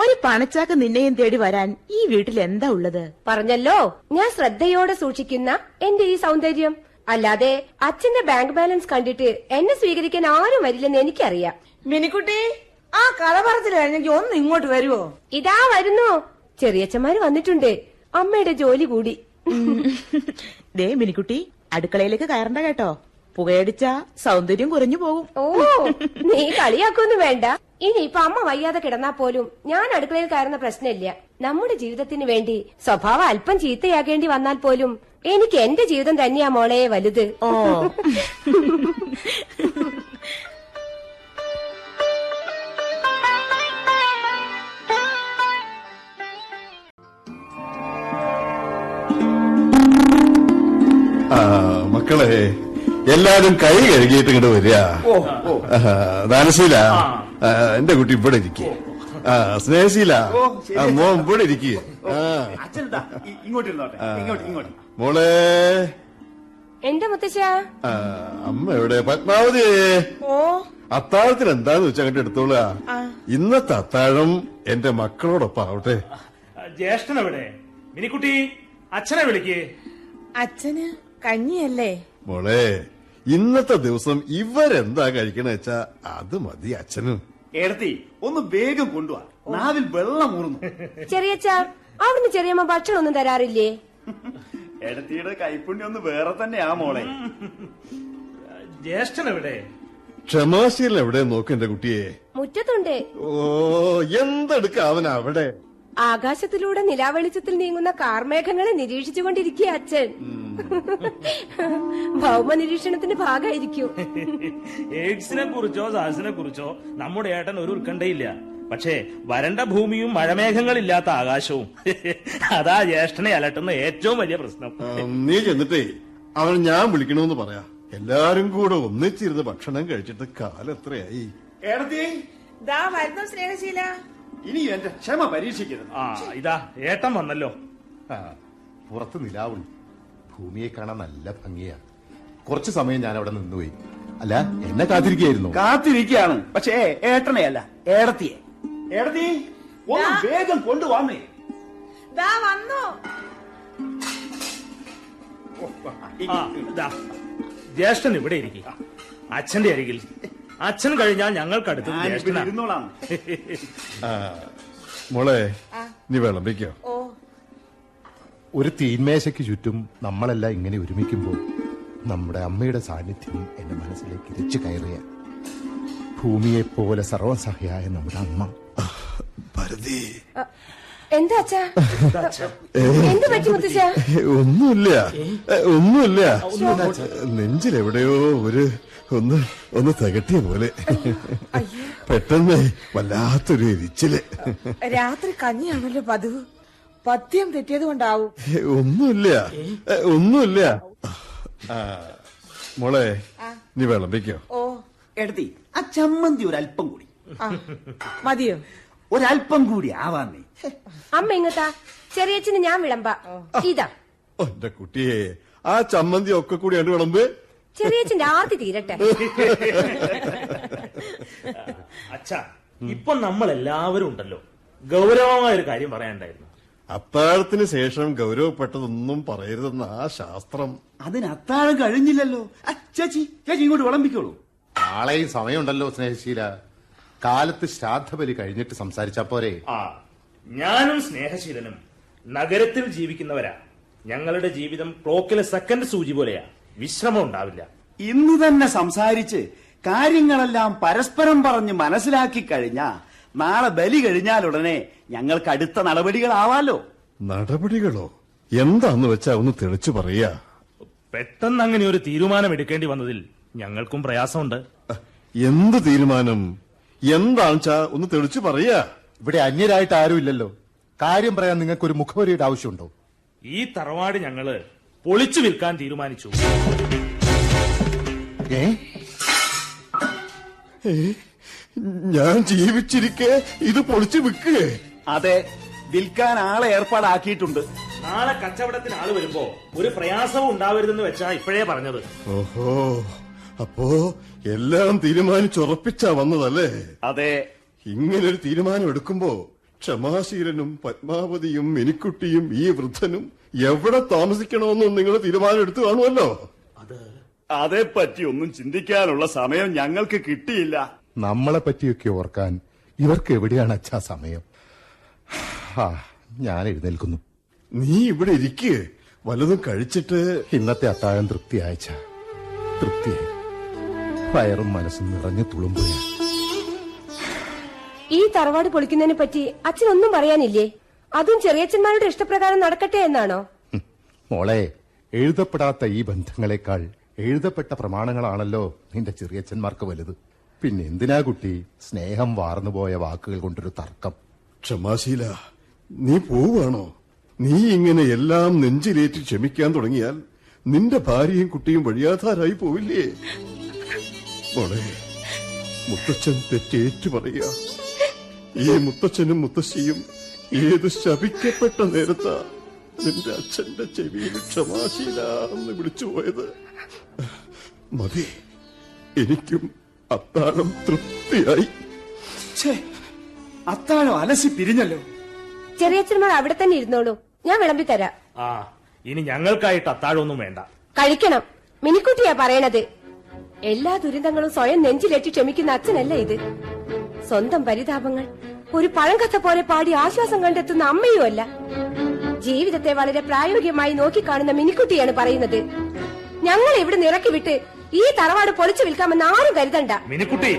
ഒരു പണച്ചാക്ക് നിന്നെയും തേടി വരാൻ ഈ വീട്ടിൽ എന്താ ഉള്ളത്? പറഞ്ഞല്ലോ, ഞാൻ ശ്രദ്ധയോടെ സൂക്ഷിക്കുന്ന എന്റെ ഈ സൗന്ദര്യം. അല്ലാതെ അച്ഛന്റെ ബാങ്ക് ബാലൻസ് കണ്ടിട്ട് എന്നെ സ്വീകരിക്കാൻ ആരും വരില്ലെന്ന് എനിക്കറിയാം. മിനിക്കുട്ടി, ആ കളപറത്തിൽ കഴിഞ്ഞെങ്കിൽ ഒന്ന് ഇങ്ങോട്ട് വരുവോ? ഇതാ വരുന്നു. ചെറിയച്ഛന്മാര് വന്നിട്ടുണ്ട്. അമ്മയുടെ ജോലി കൂടി. ദേ മിനിക്കുട്ടി, അടുക്കളയിലേക്ക് കയറണ്ട കേട്ടോ. പുകയടിച്ച സൗന്ദര്യം കുറഞ്ഞു പോകും. ഓ, നീ കളിയാക്കൊന്നും വേണ്ട. ഇനിയിപ്പൊ അമ്മ വയ്യാതെ കിടന്നാ പോലും ഞാൻ അടുക്കളയിൽ കയറുന്ന പ്രശ്നമില്ല. നമ്മുടെ ജീവിതത്തിന് വേണ്ടി സ്വഭാവം അല്പം ചീത്തയാകേണ്ടി വന്നാൽ പോലും എനിക്ക് എന്റെ ജീവിതം തന്നെയാ മോളെ വലുത്. ഓ മക്കളെ, എല്ലാരും കൈ കഴുകിയിട്ട് ഇങ്ങോട്ട് വരിക. ദാനശീല, എന്റെ കുട്ടി ഇവിടെ ഇരിക്കുക. സ്നേഹശീല, മോൻ ഇവിടെ ഇരിക്കുക. ഇങ്ങോട്ട്. മോളെ, എന്റെ മുത്തശ്ശ. അമ്മ എവിടെ? പത്മാവതി, ഓ അത്താഴത്തിന് എന്താന്ന് വെച്ചാൽ അങ്ങോട്ട് എടുത്തോളുക. ഇന്നത്തെ അത്താഴം എന്റെ മക്കളോടൊപ്പം ആവട്ടെ. ജ്യേഷ്ഠനെവിടെ? മിനിക്കുട്ടി, അച്ഛനെ വിളിക്കേ. അച്ഛന് കഞ്ഞിയല്ലേ? മോളെ, ഇന്നത്തെ ദിവസം ഇവരെന്താ കഴിക്കണ വെച്ചാ അത് മതി അച്ഛനും. ഏടത്തി ഒന്ന് വേഗം കൊണ്ടുവാ, നാവിൽ വെള്ളം ഊറുന്നു. ചെറിയച്ച, അവിടുന്ന് ചെറിയമ്മ ഭക്ഷണം ഒന്നും തരാറില്ലേ? ഏടത്തിയുടെ കൈപ്പുണ്യം ഒന്ന് വേറെ തന്നെയാ മോളെ. ജ്യേഷ്ഠൻ എവിടെ? ക്ഷമാശീലൻ എവിടെ നോക്ക് എന്റെ കുട്ടിയെ. മുറ്റത്തുണ്ട്. ഓ, എന്തെടുക്ക അവൻ അവിടെ. ആകാശത്തിലൂടെ നിലാവെളിച്ചത്തിൽ നീങ്ങുന്ന കാർമേഘങ്ങളെ നിരീക്ഷിച്ചുകൊണ്ടിരിക്കുക അച്ഛൻ. ഭൗമ നിരീക്ഷണത്തിന്റെ ഭാഗമായിരിക്കും. എയ്ഡ്സിനെ കുറിച്ചോ സാസിനെ കുറിച്ചോ നമ്മുടെ ഏട്ടൻ ഒരു ഉത്കണ്ഠയില്ല. പക്ഷേ വരണ്ട ഭൂമിയും മഴമേഘങ്ങളില്ലാത്ത ആകാശവും അതാ ജ്യേഷ്ഠനെ അലട്ടുന്ന ഏറ്റവും വലിയ പ്രശ്നം. നീ ചെന്നിട്ടേ അവൻ ഞാൻ വിളിക്കണമെന്ന് പറയാ. എല്ലാരും കൂടെ ഒന്നിച്ചിരുന്ന് ഭക്ഷണം കഴിച്ചിട്ട് കാലം എത്രയായി. ഏടത്തി, ദാ വരുന്നു സ്നേഹശീല. ഇനി എന്റെ ക്ഷമ പരീക്ഷിക്കരുത്. ആ, ഇതാ ഏട്ടൻ വന്നല്ലോ. ആ, പുറത്ത് നിലാവുണ്ട്. ഭൂമിയെ കാണാൻ നല്ല ഭംഗിയാ. കുറച്ചു സമയം ഞാൻ അവിടെ നിന്നുപോയി. അല്ല, എന്നെ കാത്തിരിക്കുകയായിരുന്നു. കാത്തിരിക്കുകയാണ്, പക്ഷേ ഏട്ടനെയല്ല, ഏടത്തിയെ. ഏടത്തി, ഒന്ന് വേഗം കൊണ്ടുവന്നേ. ദാ വന്നു. ആ, ഇതാ ജ്യേഷ്ഠൻ ഇവിടെ ഇരിക്കുക, അച്ഛന്റെ അരികിൽ. അച്ഛൻ കഴിഞ്ഞാൽ ഞങ്ങൾക്കടുത്ത് ജ്യേഷ്ഠനാ. ഇരുന്നോളാം. മോളെ, നീ വിളമ്പിക്കോ. ഓ, ഒരു തീന്മേശയ്ക്ക് ചുറ്റും നമ്മളെല്ലാം ഇങ്ങനെ ഒരുമിക്കുമ്പോൾ നമ്മുടെ അമ്മയുടെ സാന്നിധ്യം എന്റെ മനസ്സിലേക്ക് ഇരച്ചു കയറിയ ഭൂമിയെപ്പോലെ സർവസഹയായ നമ്മുടെ അമ്മ. ഭരതി, എന്താ അച്ഛാ? എന്ത് പറ്റി മുത്തശ്ശ? ഒന്നുമില്ല. നെഞ്ചിലെവിടെയോ ഒന്ന് തികട്ടിയ പോലെ. പെട്ടെന്ന് വല്ലാത്തൊരു എരിച്ചില്. രാത്രി കഞ്ഞിയാണല്ലോ പതിവ്. പഥ്യം തെറ്റിയത് കൊണ്ടാവും. ഒന്നുമില്ല. മോളെ, നീ വിളമ്പിക്കോ. ഓ, ഏടത്തി, ആ ചമ്മന്തി ഒരല്പം കൂടി. മതിയോ? ഒരല്പം കൂടി ആവാന്നേ. അമ്മ ഇങ്ങത്താ, ചെറിയച്ഛന് ഞാൻ വിളമ്പ. ഇതാ എന്റെ കുട്ടിയെ, ആ ചമ്മന്തി ഒക്കെ കൂടി കണ്ടു വിളമ്പ്. ചെറിയച്ഛന്റെ ആർത്തി തീരട്ടെ. അച്ഛാ, ഇപ്പൊ നമ്മൾ എല്ലാവരും ഉണ്ടല്ലോ, ഗൗരവമായ ഒരു കാര്യം പറയാനുണ്ടായിരുന്നു. അത്താഴത്തിന് ശേഷം ഗൗരവപ്പെട്ടതൊന്നും പറയരുതെന്ന ആ ശാസ്ത്രം. അതിന് അത്താഴം കഴിഞ്ഞില്ലല്ലോ. ചേച്ചി ഇങ്ങോട്ട് വിളമ്പിക്കോളൂ. നാളെയും സമയമുണ്ടല്ലോ സ്നേഹശീല. കാലത്ത് ശ്രാദ്ധബലി കഴിഞ്ഞിട്ട് സംസാരിച്ചാ പോരെ? ആ, ഞാനും സ്നേഹശീലനും നഗരത്തിൽ ജീവിക്കുന്നവരാ. ഞങ്ങളുടെ ജീവിതം ക്ലോക്കിലെ സെക്കൻഡ് സൂചി പോലെയാ. വിശ്രമം ഉണ്ടാവില്ല. ഇന്ന് തന്നെ സംസാരിച്ച് കാര്യങ്ങളെല്ലാം പരസ്പരം പറഞ്ഞ് മനസ്സിലാക്കി കഴിഞ്ഞാ നാളെ ബലി കഴിഞ്ഞാലുടനെ ഞങ്ങൾക്ക് അടുത്ത നടപടികളാവാലോ. നടപടികളോ? എന്താന്ന് വെച്ചാ ഒന്ന് തെളിച്ചു പറയാ. പെട്ടെന്ന് അങ്ങനെ ഒരു തീരുമാനം എടുക്കേണ്ടി വന്നതിൽ ഞങ്ങൾക്കും പ്രയാസമുണ്ട്. എന്ത് തീരുമാനം? എന്താണെച്ചാ ഒന്ന് തെളിച്ചു പറയാ. ഇവിടെ അന്യരായിട്ട് ആരുമില്ലല്ലോ. കാര്യം പറയാൻ നിങ്ങൾക്ക് ഒരു മുഖവരിയുടെ ആവശ്യമുണ്ടോ? ഈ തറവാട് ഞങ്ങള് പൊളിച്ചു വിൽക്കാൻ തീരുമാനിച്ചു. ഞാൻ ജീവിച്ചിരിക്കെ ഇത് പൊളിച്ചു വിൽക്കേ? അതെ, വിൽക്കാൻ ആളെ ഏർപ്പാടാക്കിയിട്ടുണ്ട്. നാളെ കച്ചവടത്തിന് ആള് വരുമ്പോ ഒരു പ്രയാസവും ഉണ്ടാവരുതെന്ന് വെച്ചാ ഇപ്പോഴേ പറഞ്ഞത്. ഓഹോ, അപ്പോ എല്ലാം തീരുമാനിച്ചുറപ്പിച്ചാ വന്നതല്ലേ? അതെ. ഇങ്ങനൊരു തീരുമാനം എടുക്കുമ്പോ ക്ഷമാശീലനും പത്മാവതിയും മിനിക്കുട്ടിയും ഈ വൃദ്ധനും എവിടെ താമസിക്കണമെന്നും നിങ്ങൾ തീരുമാനം എടുത്തു കാണുമല്ലോ. അതേപ്പറ്റി ഒന്നും ചിന്തിക്കാനുള്ള സമയം ഞങ്ങൾക്ക് കിട്ടിയില്ല. നമ്മളെ പറ്റിയൊക്കെ ഓർക്കാൻ ഇവർക്ക് എവിടെയാണ് അച്ഛാ സമയം? ഞാൻ എഴുന്നേൽക്കുന്നു. നീ ഇവിടെ ഇരിക്കേ, വല്ലതും കഴിച്ചിട്ട്. ഇന്നത്തെ അത്താഴം തൃപ്തിയായ തൃപ്തിയായി. വയറും മനസ്സും നിറഞ്ഞു തുളുമ്പുകയാണ്. ഈ തറവാട് പൊളിക്കുന്നതിനെ പറ്റി അച്ഛനൊന്നും പറയാനില്ലേ? അതും ചെറിയച്ഛന്മാരുടെ ഇഷ്ടപ്രകാരം നടക്കട്ടെ എന്നാണോ? മോളെ, എഴുതപ്പെടാത്ത ഈ ബന്ധങ്ങളെക്കാൾ എഴുതപ്പെട്ട പ്രമാണങ്ങളാണല്ലോ നിന്റെ ചെറിയച്ഛന്മാർക്ക് വലുത്. പിന്നെ എന്തിനാ കുട്ടി സ്നേഹം വാർന്നുപോയ വാക്കുകൾ കൊണ്ടൊരു തർക്കം? ക്ഷമാശീല, നീ പോവുകയാണോ? നീ ഇങ്ങനെ എല്ലാം നെഞ്ചിലേറ്റി ക്ഷമിക്കാൻ തുടങ്ങിയാൽ നിന്റെ ഭാര്യയും കുട്ടിയും വഴിയാധാരായി പോവില്ലേ? മോളെ, മുത്തച്ഛൻ തെറ്റേറ്റു പറയുക. ഈ മുത്തച്ഛനും മുത്തശ്ശിയും ഏത് ശപിക്കപ്പെട്ട നേരത്താ നിന്റെ അച്ഛന്റെ ചെവിയിൽ ക്ഷമാശീല എന്ന് വിളിച്ചു പോയത്. മതി, എനിക്കും അത്താഴം തൃപ്തിയായി. അത്താഴം അലസി പിരിഞ്ഞല്ലോ. ചെറിയച്ഛന്മാർ അവിടെ തന്നെ ഇരുന്നോളൂ, ഞാൻ വിളമ്പി തരാം. ആ, ഇനി ഞങ്ങൾക്കായിട്ട് അത്താഴമൊന്നും വേണ്ട. കഴിക്കണം. മിനിക്കുട്ടിയാ പറയണത്. എല്ലാ ദുരിതങ്ങളും സ്വയം നെഞ്ചിലേറ്റി ക്ഷമിക്കുന്ന അച്ഛനല്ല ഇത്. സ്വന്തം പരിതാപങ്ങൾ ഒരു പഴങ്കഥ പോലെ പാടി ആശ്വാസം കണ്ടെത്തുന്ന അമ്മയുമല്ല. ജീവിതത്തെ വളരെ പ്രായോഗികമായി നോക്കിക്കാണുന്ന മിനിക്കുട്ടിയാണ് പറയുന്നത്. ഞങ്ങൾ ഇവിടെ നിറക്കി വിട്ട് ഈ തറവാട് പൊളിച്ചു വിൽക്കാമെന്ന് ആരും കരുതണ്ട. മിനിക്കുട്ടി,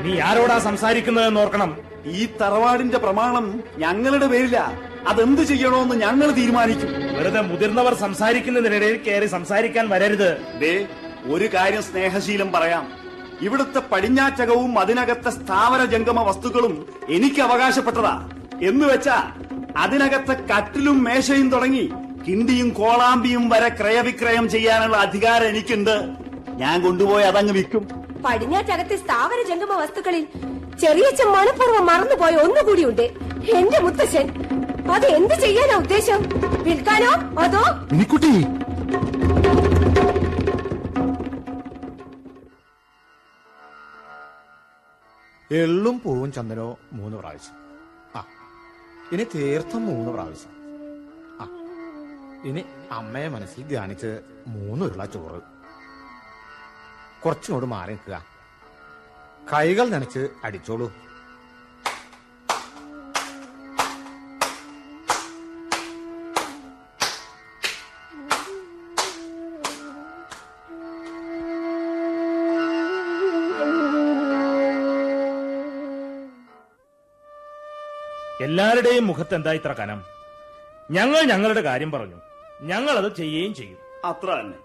നീ ആരോടാ സംസാരിക്കുന്നതെന്ന് ഓർക്കണം. ഈ തറവാടിന്റെ പ്രമാണം ഞങ്ങളുടെ പേരില. അതെന്ത് ചെയ്യണോന്ന് ഞങ്ങൾ തീരുമാനിക്കും. വെറുതെ മുതിർന്നവർ സംസാരിക്കുന്നതിനിടയിൽ കയറി സംസാരിക്കാൻ വരരുത്. ദേ, ഒരു കാര്യം സ്നേഹശീലം പറയാം. ഇവിടുത്തെ പടിഞ്ഞാറ്റകവും അതിനകത്തെ സ്ഥാവര ജംഗമ വസ്തുക്കളും എനിക്ക് അവകാശപ്പെട്ടതാ. എന്ന് വെച്ചാ അതിനകത്തെ കട്ടിലും മേശയും തുടങ്ങി കിണ്ടിയും കോളാമ്പിയും വരെ ക്രയവിക്രയം ചെയ്യാനുള്ള അധികാരം എനിക്കുണ്ട്. ഞാൻ കൊണ്ടുപോയി അതങ്ങ് വിൽക്കും. പടിഞ്ഞാറ്റകത്തെ സ്ഥാവര ജംഗമ വസ്തുക്കളിൽ ചെറിയച്ഛൻ മനഃപൂർവ്വം മറന്നുപോയ ഒന്നുകൂടിയുണ്ട്. എന്റെ മുത്തശ്ശൻ. അത് എന്ത് ചെയ്യാനാ ഉദ്ദേശം? വിൽക്കാനോ അതോ? മിനിക്കുട്ടി, എള്ളും പൂവും ചന്ദനോ 3 പ്രാവശ്യം. ഇനി തീർത്ഥം 3 പ്രാവശ്യം. ഇനി അമ്മയെ മനസ്സിൽ ധ്യാനിച്ച് 3 ഉരുള ചോറ്. കുറച്ചുകൂടെ മാറി നിൽക്കുക. കൈകൾ നനച്ച് അടിച്ചോളൂ. എല്ലാവരുടെയും മുഖത്ത് എന്താ ഇത്ര കനം? ഞങ്ങൾ ഞങ്ങളുടെ കാര്യം പറഞ്ഞു, ഞങ്ങൾ അത് ചെയ്യുകയും ചെയ്യും. അത്ര തന്നെ.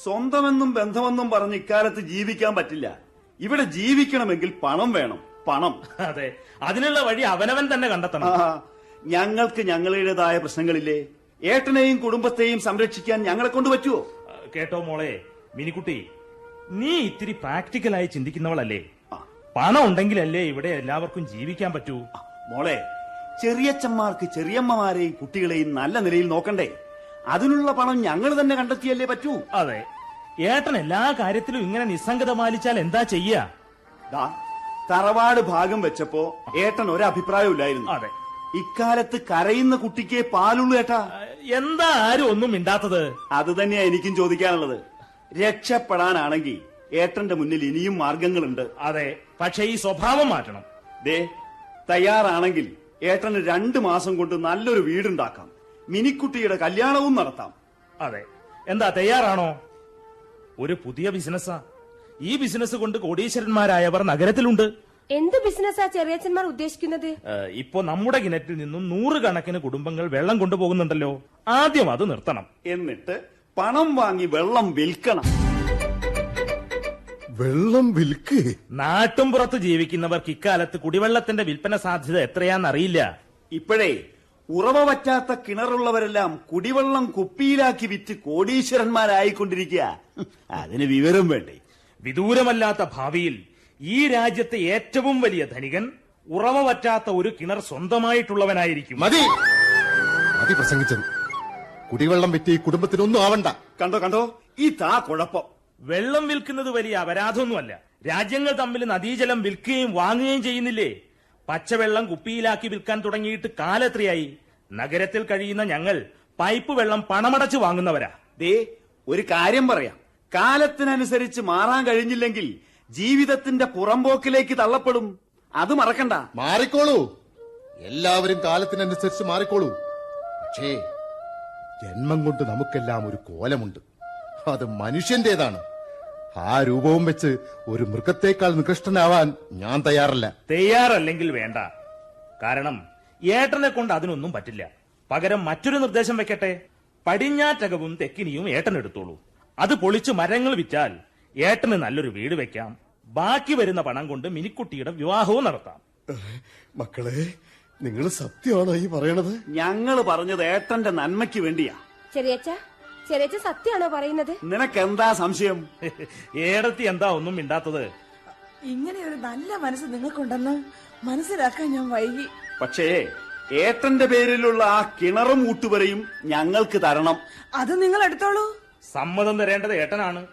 സ്വന്തമെന്നും ബന്ധമെന്നും പറഞ്ഞ് ഇക്കാലത്ത് ജീവിക്കാൻ പറ്റില്ല. ഇവിടെ ജീവിക്കണമെങ്കിൽ പണം വേണം. പണം. അതെ, അതിനുള്ള വഴി അവനവൻ തന്നെ കണ്ടെത്തണം. ഞങ്ങൾക്ക് ഞങ്ങളുടേതായ പ്രശ്നങ്ങളില്ലേ? ഏട്ടനെയും കുടുംബത്തെയും സംരക്ഷിക്കാൻ ഞങ്ങളെ കൊണ്ട് പറ്റുമോ? കേട്ടോ മോളെ മിനിക്കുട്ടി, നീ ഇത്തിരി പ്രാക്ടിക്കലായി ചിന്തിക്കുന്നവളല്ലേ? പണം ഉണ്ടെങ്കിലല്ലേ ഇവിടെ എല്ലാവർക്കും ജീവിക്കാൻ പറ്റൂ. മോളെ, ചെറിയച്ചന്മാർക്ക് ചെറിയമ്മമാരെയും കുട്ടികളെയും നല്ല നിലയിൽ നോക്കണ്ടേ? അതിനുള്ള പണം ഞങ്ങൾ തന്നെ കണ്ടെത്തിയല്ലേ പറ്റൂ. അതെ, ഏട്ടൻ എല്ലാ കാര്യത്തിലും ഇങ്ങനെ നിസ്സംഗത പാലിച്ചാൽ എന്താ ചെയ്യാ? തറവാട് ഭാഗം വെച്ചപ്പോ ഏട്ടൻ ഒരഭിപ്രായമില്ലായിരുന്നു. അതെ, ഇക്കാലത്ത് കരയുന്ന കുട്ടിക്ക് പാലുള്ളൂ ഏട്ടാ. എന്താ ആരും ഒന്നും മിണ്ടാത്തത്? അത് തന്നെയാ എനിക്കും ചോദിക്കാനുള്ളത്. രക്ഷപ്പെടാനാണെങ്കിൽ ഏട്ടന്റെ മുന്നിൽ ഇനിയും മാർഗങ്ങളുണ്ട്. അതെ, പക്ഷെ ഈ സ്വഭാവം മാറ്റണം. ദേ, തയ്യാറാണെങ്കിൽ ഏട്ടന് 2 മാസം കൊണ്ട് നല്ലൊരു വീടുണ്ടാക്കാം. മിനിക്കുട്ടിയുടെ കല്യാണവും നടത്താം. അതെ, എന്താ തയ്യാറാണോ? ഒരു പുതിയ ബിസിനസ്സാ. ഈ ബിസിനസ് കൊണ്ട് കോടീശ്വരന്മാരായവർ നഗരത്തിലുണ്ട്. എന്ത് ബിസിനസ്സാ ചെറിയച്ഛന്മാർ ഉദ്ദേശിക്കുന്നത്? ഇപ്പോ നമ്മുടെ കിണറ്റിൽ നിന്നും 100 കണക്കിന് കുടുംബങ്ങൾ വെള്ളം കൊണ്ടുപോകുന്നുണ്ടല്ലോ. ആദ്യം അത് നിർത്തണം. എന്നിട്ട് പണം വാങ്ങി വെള്ളം വിൽക്കണം. വെള്ളം വിൽക്ക്? നാട്ടും പുറത്ത് ജീവിക്കുന്നവർക്ക് ഇക്കാലത്ത് കുടിവെള്ളത്തിന്റെ വിൽപ്പന സാധ്യത എത്രയാന്നറിയില്ല. ഇപ്പോഴേ ഉറവ പറ്റാത്ത കിണറുള്ളവരെല്ലാം കുടിവെള്ളം കുപ്പിയിലാക്കി വിറ്റ് കോടീശ്വരന്മാരായിക്കൊണ്ടിരിക്കുക. അതിന് വിവരം വേണ്ടേ? വിദൂരമല്ലാത്ത ഭാവിയിൽ ഈ രാജ്യത്തെ ഏറ്റവും വലിയ ധനികൻ ഉറവ പറ്റാത്ത ഒരു കിണർ സ്വന്തമായിട്ടുള്ളവനായിരിക്കും. മതി മതി പ്രസംഗിച്ചത്. കുടിവെള്ളം വിറ്റ് ഈ കുടുംബത്തിനൊന്നും ആവണ്ട. കണ്ടോ കണ്ടോ, ഈ താ കുഴപ്പം. വെള്ളം വിൽക്കുന്നത് വലിയ അപരാധമൊന്നുമല്ല. രാജ്യങ്ങൾ തമ്മിൽ നദീജലം വിൽക്കുകയും വാങ്ങുകയും ചെയ്യുന്നില്ലേ? പച്ചവെള്ളം കുപ്പിയിലാക്കി വിൽക്കാൻ തുടങ്ങിയിട്ട് കാലെത്രയായി? നഗരത്തിൽ കഴിയുന്ന ഞങ്ങൾ പൈപ്പ് വെള്ളം പണമടച്ച് വാങ്ങുന്നവരാ. ദേ, ഒരു കാര്യം പറയാം. കാലത്തിനനുസരിച്ച് മാറാൻ കഴിഞ്ഞില്ലെങ്കിൽ ജീവിതത്തിന്റെ പുറംപോക്കിലേക്ക് തള്ളപ്പെടും. അത് മറക്കണ്ട. മാറിക്കോളൂ, എല്ലാവരും കാലത്തിനനുസരിച്ച് മാറിക്കോളൂ. പക്ഷേ ജന്മം കൊണ്ട് നമുക്കെല്ലാം ഒരു കോലമുണ്ട്. അത് മനുഷ്യന്റേതാണ്. ആ രൂപവും വെച്ച് ഒരു മൃഗത്തേക്കാൾ നികൃഷ്ടനാവാൻ ഞാൻ തയ്യാറല്ല. തയ്യാറല്ലെങ്കിൽ വേണ്ട. കാരണം ഏട്ടനെ കൊണ്ട് അതിനൊന്നും പറ്റില്ല. പകരം മറ്റൊരു നിർദ്ദേശം വെക്കട്ടെ. പടിഞ്ഞാറ്റകവും തെക്കിനിയും ഏട്ടൻ എടുത്തോളൂ. അത് പൊളിച്ച് മരങ്ങൾ വിറ്റാൽ ഏട്ടന് നല്ലൊരു വീട് വെക്കാം. ബാക്കി വരുന്ന പണം കൊണ്ട് മിനിക്കുട്ടിയുടെ വിവാഹവും നടത്താം. മക്കളെ, നിങ്ങൾ സത്യമാണോ ഈ പറയണത്? ഞങ്ങൾ പറഞ്ഞത് ഏട്ടന്റെ നന്മയ്ക്ക് വേണ്ടിയാ. ചെറിയച്ഛ സത്യമാണോ പറയുന്നത്? നിനക്കെന്താ സംശയം? ഏടത്തി എന്താ ഒന്നും മിണ്ടാത്തത്? ഇങ്ങനെ ഒരു നല്ല മനസ്സ് നിങ്ങൾക്കുണ്ടെന്ന് മനസ്സിലാക്കാൻ ഞാൻ വൈകി. പക്ഷേ ഏട്ടന്റെ പേരിലുള്ള ആ കിണറും ഊട്ടുവരെയും ഞങ്ങൾക്ക് തരണം. അത് നിങ്ങൾ എടുത്തോളൂ. സമ്മതം തരേണ്ടത് ഏട്ടനാണ്.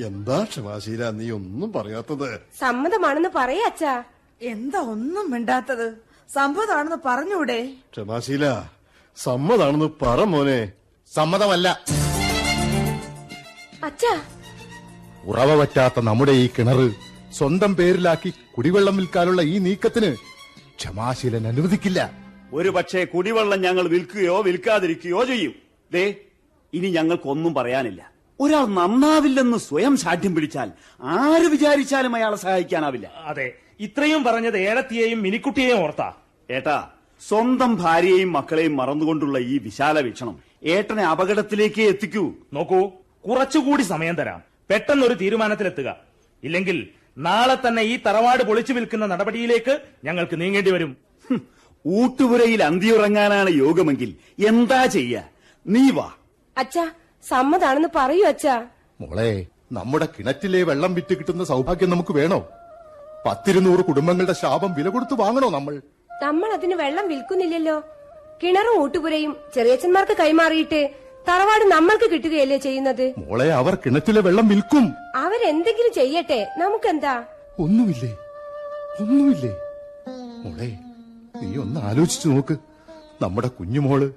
എന്താ ക്ഷമാശീല നീ ഒന്നും പറയാത്തത്? സമ്മതമാണെന്ന് പറയാ അച്ഛാ. എന്താ ഒന്നും മിണ്ടാത്തത്? സമ്മതമാണെന്ന് പറഞ്ഞൂടെ? ക്ഷമാശീല, സമ്മതാണെന്ന് പറ മോനെ. സമ്മതമല്ല. അച്ഛാ, ഉറവ പറ്റാത്ത നമ്മുടെ ഈ കിണറ് സ്വന്തം പേരിലാക്കി കുടിവെള്ളം വിൽക്കാനുള്ള ഈ നീക്കത്തിന് ക്ഷമാശീലൻ അനുവദിക്കില്ല. ഒരു പക്ഷേ കുടിവെള്ളം ഞങ്ങൾ വിൽക്കുകയോ വിൽക്കാതിരിക്കുകയോ ചെയ്യും. ദേ, ഇനി ഞങ്ങൾക്കൊന്നും പറയാനില്ല. ഒരാൾ നന്നാവില്ലെന്ന് സ്വയം ശാഠ്യം പിടിച്ചാൽ ആര് വിചാരിച്ചാലും അയാളെ സഹായിക്കാനാവില്ല. അതെ, ഇത്രയും പറഞ്ഞത് ഏടത്തിയെയും മിനിക്കുട്ടിയെയും ഓർത്താ. ഏട്ടാ, സ്വന്തം ഭാര്യയെയും മക്കളെയും മറന്നുകൊണ്ടുള്ള ഈ വിശാല വീക്ഷണം ഏട്ടനെ അപകടത്തിലേക്ക് എത്തിക്കൂ. നോക്കൂ, കുറച്ചുകൂടി സമയം തരാം. പെട്ടെന്നൊരു തീരുമാനത്തിലെത്തുക. ഇല്ലെങ്കിൽ നാളെ തന്നെ ഈ തറവാട് പൊളിച്ചു വിൽക്കുന്ന നടപടിയിലേക്ക് ഞങ്ങൾക്ക് നീങ്ങേണ്ടി വരും. ഊട്ടുപുരയിൽ അന്തിയുറങ്ങാനാണ് യോഗമെങ്കിൽ എന്താ ചെയ്യ? നീ വാ. അച്ഛാ, സമ്മതാണെന്ന് പറയൂ അച്ഛാ. മോളെ, നമ്മുടെ കിണറ്റിലെ വെള്ളം വിറ്റ് കിട്ടുന്ന സൗഭാഗ്യം നമുക്ക് വേണോ? 10-200 കുടുംബങ്ങളുടെ ശാപം വില കൊടുത്ത് വാങ്ങണോ നമ്മൾ? നമ്മൾ അതിന് വെള്ളം വിൽക്കുന്നില്ലല്ലോ. കിണറും ഊട്ടുപുരയും ചെറിയച്ഛന്മാർക്ക് കൈമാറിയിട്ട് തറവാട് നമ്മൾക്ക് കിട്ടുകയല്ലേ ചെയ്യുന്നത്. മോളെ, അവർ കിണറ്റിലെ വെള്ളം വിൽക്കും. അവരെന്തെങ്കിലും ചെയ്യട്ടെ, നമുക്കെന്താ? ഒന്നുമില്ലേ മോളെ, നീ ഒന്ന് ആലോചിച്ചു നോക്ക്. നമ്മുടെ കുഞ്ഞുമോള്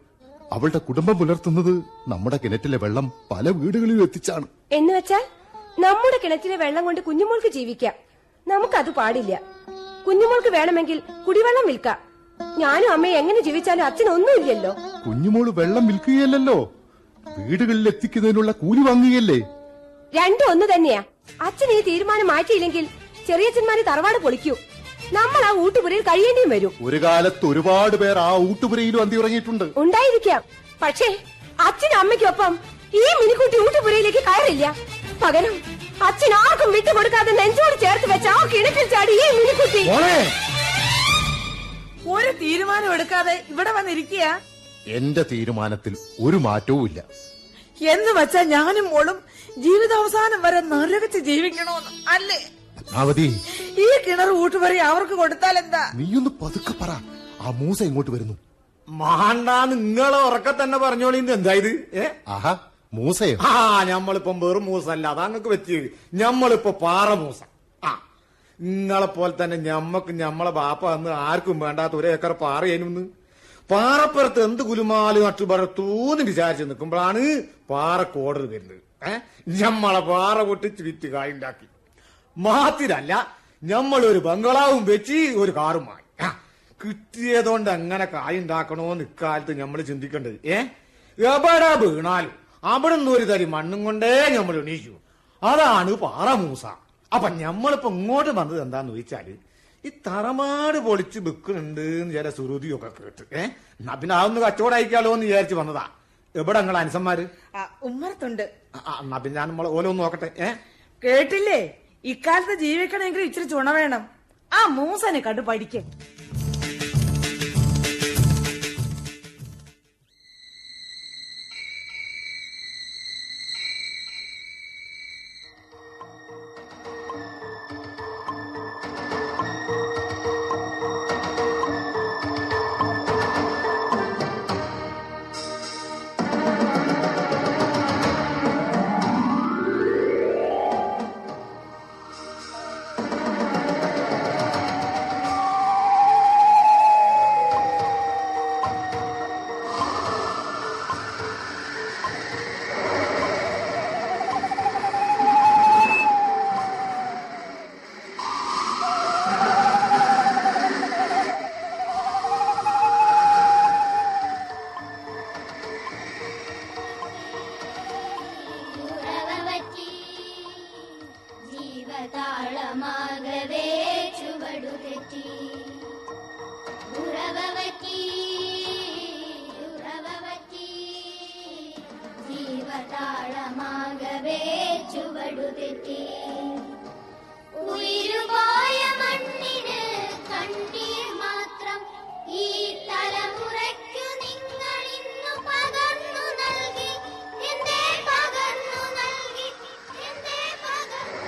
അവളുടെ കുടുംബം പുലർത്തുന്നത് നമ്മുടെ കിണറ്റിലെ വെള്ളം പല വീടുകളിലും എത്തിച്ചാണ്. എന്ന് വെച്ചാൽ നമ്മുടെ കിണറ്റിലെ വെള്ളം കൊണ്ട് കുഞ്ഞുമോൾക്ക് ജീവിക്കാം. നമുക്കത് പാടില്ല. കുഞ്ഞുമോൾക്ക് വേണമെങ്കിൽ കുടിവെള്ളം വിൽക്കാം. ഞാനും അമ്മയും എങ്ങനെ ജീവിച്ചാലും അച്ഛനൊന്നുമില്ലല്ലോ. കുഞ്ഞുമോള് വെള്ളം വിൽക്കുകയല്ലോ, വീടുകളിൽ എത്തിക്കുന്നതിനുള്ള കൂലി വാങ്ങുകയല്ലേ. രണ്ടും ഒന്ന് തന്നെയാ. അച്ഛൻ ഈ തീരുമാനം മാറ്റിയില്ലെങ്കിൽ ചെറിയച്ഛന്മാര് തറവാട് പൊളിക്കൂ. നമ്മൾ ആ ഊട്ടുപുരയിൽ കഴിയേണ്ടിയും വരും. ഒരു കാലത്ത് ഒരുപാട് പേർ ആ ഊട്ടുപുരയിലും അന്തിയുറങ്ങിയിട്ടുണ്ട്. ഉണ്ടായിരിക്കാം. പക്ഷേ അച്ഛനും അമ്മയ്ക്കൊപ്പം ഈ മിനിക്കുട്ടി ഊട്ടുപുരയിലേക്ക് കയറില്ല. പകരം അച്ഛൻ ആർക്കും വിട്ടുകൊടുക്കാതെ നെഞ്ചോട് ചേർത്ത് വെച്ച ആ കിണറ്റിൽ ചാടി ഈ മിനിക്കുട്ടി. ഒരു തീരുമാനം എടുക്കാതെ ഇവിടെ വന്നിരിക്കുക. എന്റെ തീരുമാനത്തിൽ ഒരു മാറ്റവും ഇല്ല. എന്ന് വെച്ചാ ഞാനും മോളും ജീവിതാവസാനം വരെ നരകച്ച് ജീവിക്കണോന്ന് അല്ലേ? പത്മാവതി, ഈ കിണർ ഊട്ടുപുര അവർക്ക് കൊടുത്താൽ എന്താ? നീയൊന്ന് പതുക്കെ പറ. ആ മൂസ ഇങ്ങോട്ട് വരുന്നു. മാണ്ടാ, നിങ്ങളെ ഉറക്കെ തന്നെ പറഞ്ഞോളി. എന്തായത്? ആഹാ, മൂസയോ? ഞമ്മളിപ്പം വെറും മൂസല്ല, അതങ്ങക്ക് പറ്റിയത്. ഞമ്മളിപ്പോ പാറ മൂസ. നിങ്ങളെ പോലെ തന്നെ ഞമ്മക്ക് ഞമ്മളെ ബാപ്പ അന്ന് ആർക്കും വേണ്ടാത്ത ഒരു ഏക്കർ പാറയേനുന്ന്. പാറപ്പുറത്ത് എന്ത് കുലുമാല് നട്ടുപറത്തൂന്ന് വിചാരിച്ച് നിൽക്കുമ്പോഴാണ് പാറക്കോടർ വരുന്നത്. ഞമ്മളെ പാറ പൊട്ടിച്ച് വിറ്റ് കായുണ്ടാക്കി. മാത്രല്ല, ഞമ്മളൊരു ബംഗ്ലാവും വെച്ച് ഒരു കാറുമായി കിട്ടിയതുകൊണ്ട് എങ്ങനെ കായുണ്ടാക്കണോന്ന് ഇക്കാലത്ത് ഞമ്മള് ചിന്തിക്കേണ്ടത്. എവിടെ വീണാലും അവിടെ നിന്ന് ഒരു തരി മണ്ണും കൊണ്ടേ ഞമ്മൾ എണീച്ചു. അതാണ് പാറമൂസ. അപ്പൊ ഞമ്മളിപ്പോ ഇങ്ങോട്ട് വന്നത് എന്താന്ന് ചോദിച്ചാല്, ഈ തറമാട് പൊളിച്ച് വെക്കുന്നുണ്ട് ചില സുരുതിയൊക്കെ കേട്ട് എന്നാ പിന്നെ അതൊന്ന് കച്ചവടം അയക്കാലോ എന്ന് വിചാരിച്ച് വന്നതാ. എവിടെ നിങ്ങൾ അനുസന്മാര്? ഉമ്മറത്തുണ്ട്. എന്നാ പിന്നെ ഞാൻ നമ്മളെ ഓരോന്ന് നോക്കട്ടെ. കേട്ടില്ലേ, ഇക്കാലത്ത് ജീവിക്കണമെങ്കിൽ ഇച്ചിരി ചുണ വേണം. ആ മൂസനെ കണ്ടു പഠിക്കേ. ഉയരുപോയ മണ്ണിന് കണ്ണീർ മാത്രം ഈ തലമുറയ്ക്കു നിങ്ങൾ ഇന്നു പകർന്നു നൽകി. എന്തേ പകർന്നു നൽകി? എന്തേ പകർന്നു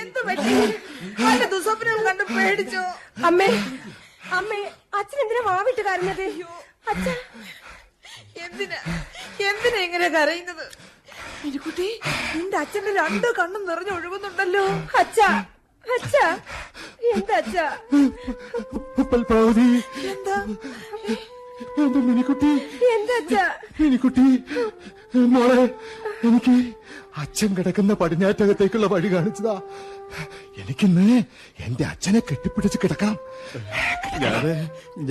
എന്ത് പറ്റി? നല്ല ദുസ്വപ്നം കണ്ട് പേടിച്ചോ? അമ്മേ, അമ്മേ, അച്ഛനെന്തിനാ വാവിട്ട് കരഞ്ഞത്? അച്ഛ, എന്തിനാ ഇങ്ങനെ കരയുന്നത്? മിനിക്കുട്ടി, നിന്റെ അച്ഛന്റെ 2 കണ്ണും നിറഞ്ഞൊഴുകുന്നുണ്ടല്ലോ. അച്ഛാ, അച്ഛാ, എന്താ അച്ഛാ? പത്മാവതി, എന്താ എന്റെ മിനിക്കുട്ടി, എന്താ അച്ഛാ? മിനിക്കുട്ടി, മോളെ, എനിക്ക് അച്ഛൻ കിടക്കുന്ന പടിഞ്ഞാറ്റകത്തേക്കുള്ള വഴി കാണിച്ചതാ. എനിക്കിന്ന് എന്റെ അച്ഛനെ കെട്ടിപ്പിടിച്ച് കിടക്കണം.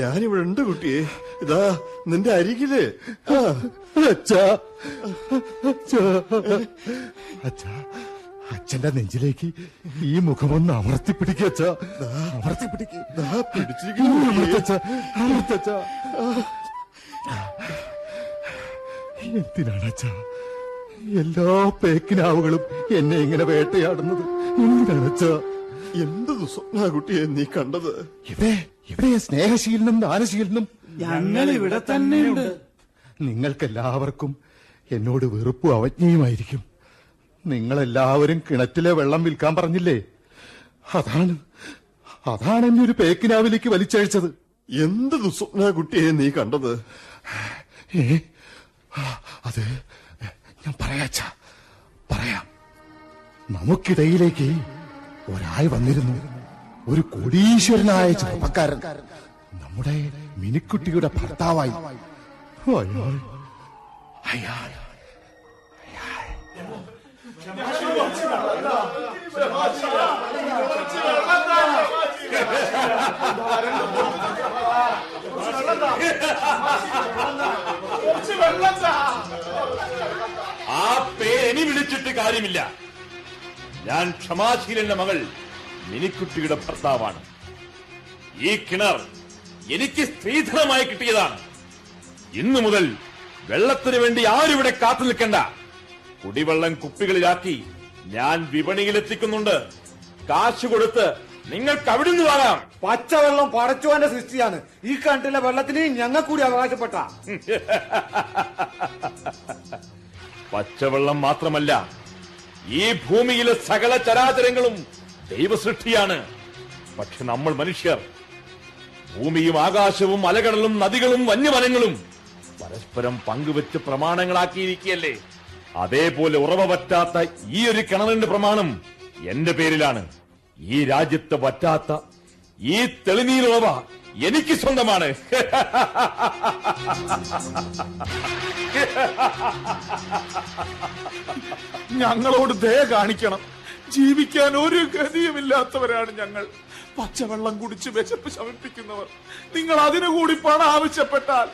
ഞാനിവിടെ ഉണ്ട് കുട്ടിയെ. ഇതാ നിന്റെ അരികില്. അച്ഛാ, അച്ഛാ, അച്ഛാ, അച്ഛന്റെ നെഞ്ചിലേക്ക് ഈ മുഖമൊന്ന് അമർത്തിപ്പിടിക്കുക. അച്ഛാ, അമർത്തിപ്പിടിക്കുക. എന്തിനാണ് അച്ഛാ എല്ലാ പേക്കിനാവുകളും എന്നെ ഇങ്ങനെ വേട്ടയാടുന്നത്? എന്തിനാണ് അച്ഛാ? എന്ത് സ്വപ്ന കുട്ടിയെ നീ കണ്ടത്? ഇവിടെ സ്നേഹശീലനും ദാനശീലനും ഞങ്ങൾ ഇവിടെ തന്നെയുണ്ട്. നിങ്ങൾക്കെല്ലാവർക്കും എന്നോട് വെറുപ്പും അവജ്ഞയുമായിരിക്കും. നിങ്ങളെല്ലാവരും കിണറ്റിലെ വെള്ളം വിൽക്കാൻ പറഞ്ഞില്ലേ? അതാണ് എന്നെ ഒരു പേക്കിനാവിലേക്ക് വലിച്ചഴിച്ചത്. എന്ത് ദുസ്വപ്ന കുട്ടിയെ നീ കണ്ടത്? അത് ഞാൻ പറയാം. നമുക്കിടയിലേക്ക് ഒരാൾ വന്നിരുന്നു. ഒരു കോടീശ്വരനായ ചെറുപ്പക്കാരൻ, നമ്മുടെ മിനിക്കുട്ടിയുടെ ഭർത്താവായി. അയാൾ ആ പേരെനി വിളിച്ചിട്ട് കാര്യമില്ല. ഞാൻ ക്ഷമാശീലന്റെ മകൾ മിനിക്കുട്ടിയുടെ ഭർത്താവാണ്. ഈ കിണർ എനിക്ക് സ്ത്രീധനമായി കിട്ടിയതാണ്. ഇന്നു മുതൽ വെള്ളത്തിനു വേണ്ടി ആരും ഇവിടെ കാത്തു നിൽക്കണ്ട. കുടിവെള്ളം കുപ്പികളിലാക്കി ഞാൻ വിപണിയിലെത്തിക്കുന്നുണ്ട്. കാശ് കൊടുത്ത് നിങ്ങൾക്ക് അവിടെ നിന്ന് വാങ്ങാം. പച്ചവെള്ളം പടച്ചോന്റെ സൃഷ്ടിയാണ്. ഈ കിണറ്റിലെ വെള്ളത്തിന് ഞങ്ങൾ കൂടി അവകാശപ്പെട്ട. പച്ചവെള്ളം മാത്രമല്ല, ഈ ഭൂമിയിലെ സകല ചരാചരങ്ങളും ദൈവസൃഷ്ടിയാണ്. പക്ഷെ നമ്മൾ മനുഷ്യർ ഭൂമിയും ആകാശവും അലകടലും നദികളും വന്യമരങ്ങളും പരസ്പരം പങ്കുവെച്ച് പ്രമാണങ്ങളാക്കിയിരിക്കുകയല്ലേ. അതേപോലെ ഉറവ പറ്റാത്ത ഈ ഒരു കിണറിന്റെ പ്രമാണം എന്റെ പേരിലാണ്. ഈ രാജ്യത്ത് പറ്റാത്ത ഈ തെളിനീരുറവ എനിക്ക് സ്വന്തമാണ്. ഞങ്ങളോട് ദയ കാണിക്കണം. ജീവിക്കാൻ ഒരു ഗതിയുമില്ലാത്തവരാണ് ഞങ്ങൾ. പച്ചവെള്ളം കുടിച്ച് വിശപ്പ് ശമിപ്പിക്കുന്നവർ. നിങ്ങൾ അതിനു കൂടി പണം ആവശ്യപ്പെട്ടാൽ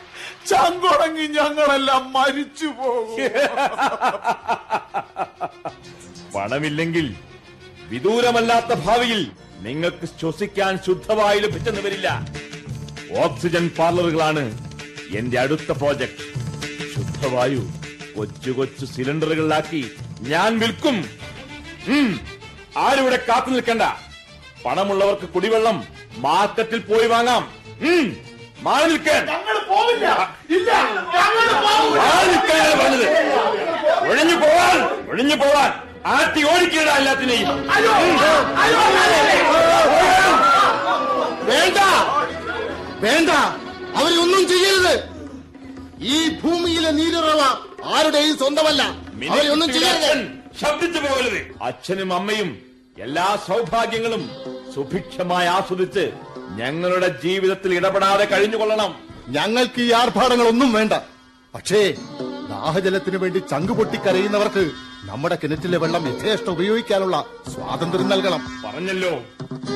ചങ്കുടങ്ങി ഞങ്ങളെല്ലാം മരിച്ചു പോകും. പണമില്ലെങ്കിൽ വിദൂരമല്ലാത്ത ഭാവിയിൽ നിങ്ങൾക്ക് ശ്വസിക്കാൻ ശുദ്ധവായു ലഭിച്ചെന്ന് വരില്ല. ഓക്സിജൻ പാർലറുകളാണ് എന്റെ അടുത്ത പ്രോജക്ട്. ശുദ്ധവായു കൊച്ചു കൊച്ചു സിലിണ്ടറുകളിലാക്കി ഞാൻ വിൽക്കും. ആരും ഇവിടെ കാത്തു നിൽക്കണ്ട. പണമുള്ളവർക്ക് കുടിവെള്ളം മാർക്കറ്റിൽ പോയി വാങ്ങാം. മാറി നിൽക്കാൻ പറഞ്ഞത്. ഒഴിഞ്ഞു പോവാൻ ആട്ടി ഓടിക്കേണ്ട എല്ലാത്തിനെയും. വേണ്ട, അവരൊന്നും ചെയ്യരുത്. ഈ ഭൂമിയിലെ നീരുറവ ആരുടെയും സ്വന്തമല്ല. അവരൊന്നും ചെയ്യരുത്. ശബ്ദിച്ചു പോകരുത്. അച്ഛനും അമ്മയും എല്ലാ സൗഭാഗ്യങ്ങളും സുഭിക്ഷമായി ആസ്വദിച്ച് ഞങ്ങളുടെ ജീവിതത്തിൽ ഇടപെടാതെ കഴിഞ്ഞുകൊള്ളണം. ഞങ്ങൾക്ക് ഈ ആർഭാടങ്ങളൊന്നും വേണ്ട. പക്ഷേ ദാഹജലത്തിനു വേണ്ടി ചങ്കുപൊട്ടിക്കരയുന്നവർക്ക് നമ്മുടെ കിണറ്റിലെ വെള്ളം യഥേഷ്ടം ഉപയോഗിക്കാനുള്ള സ്വാതന്ത്ര്യം നൽകണം. പറഞ്ഞല്ലോ,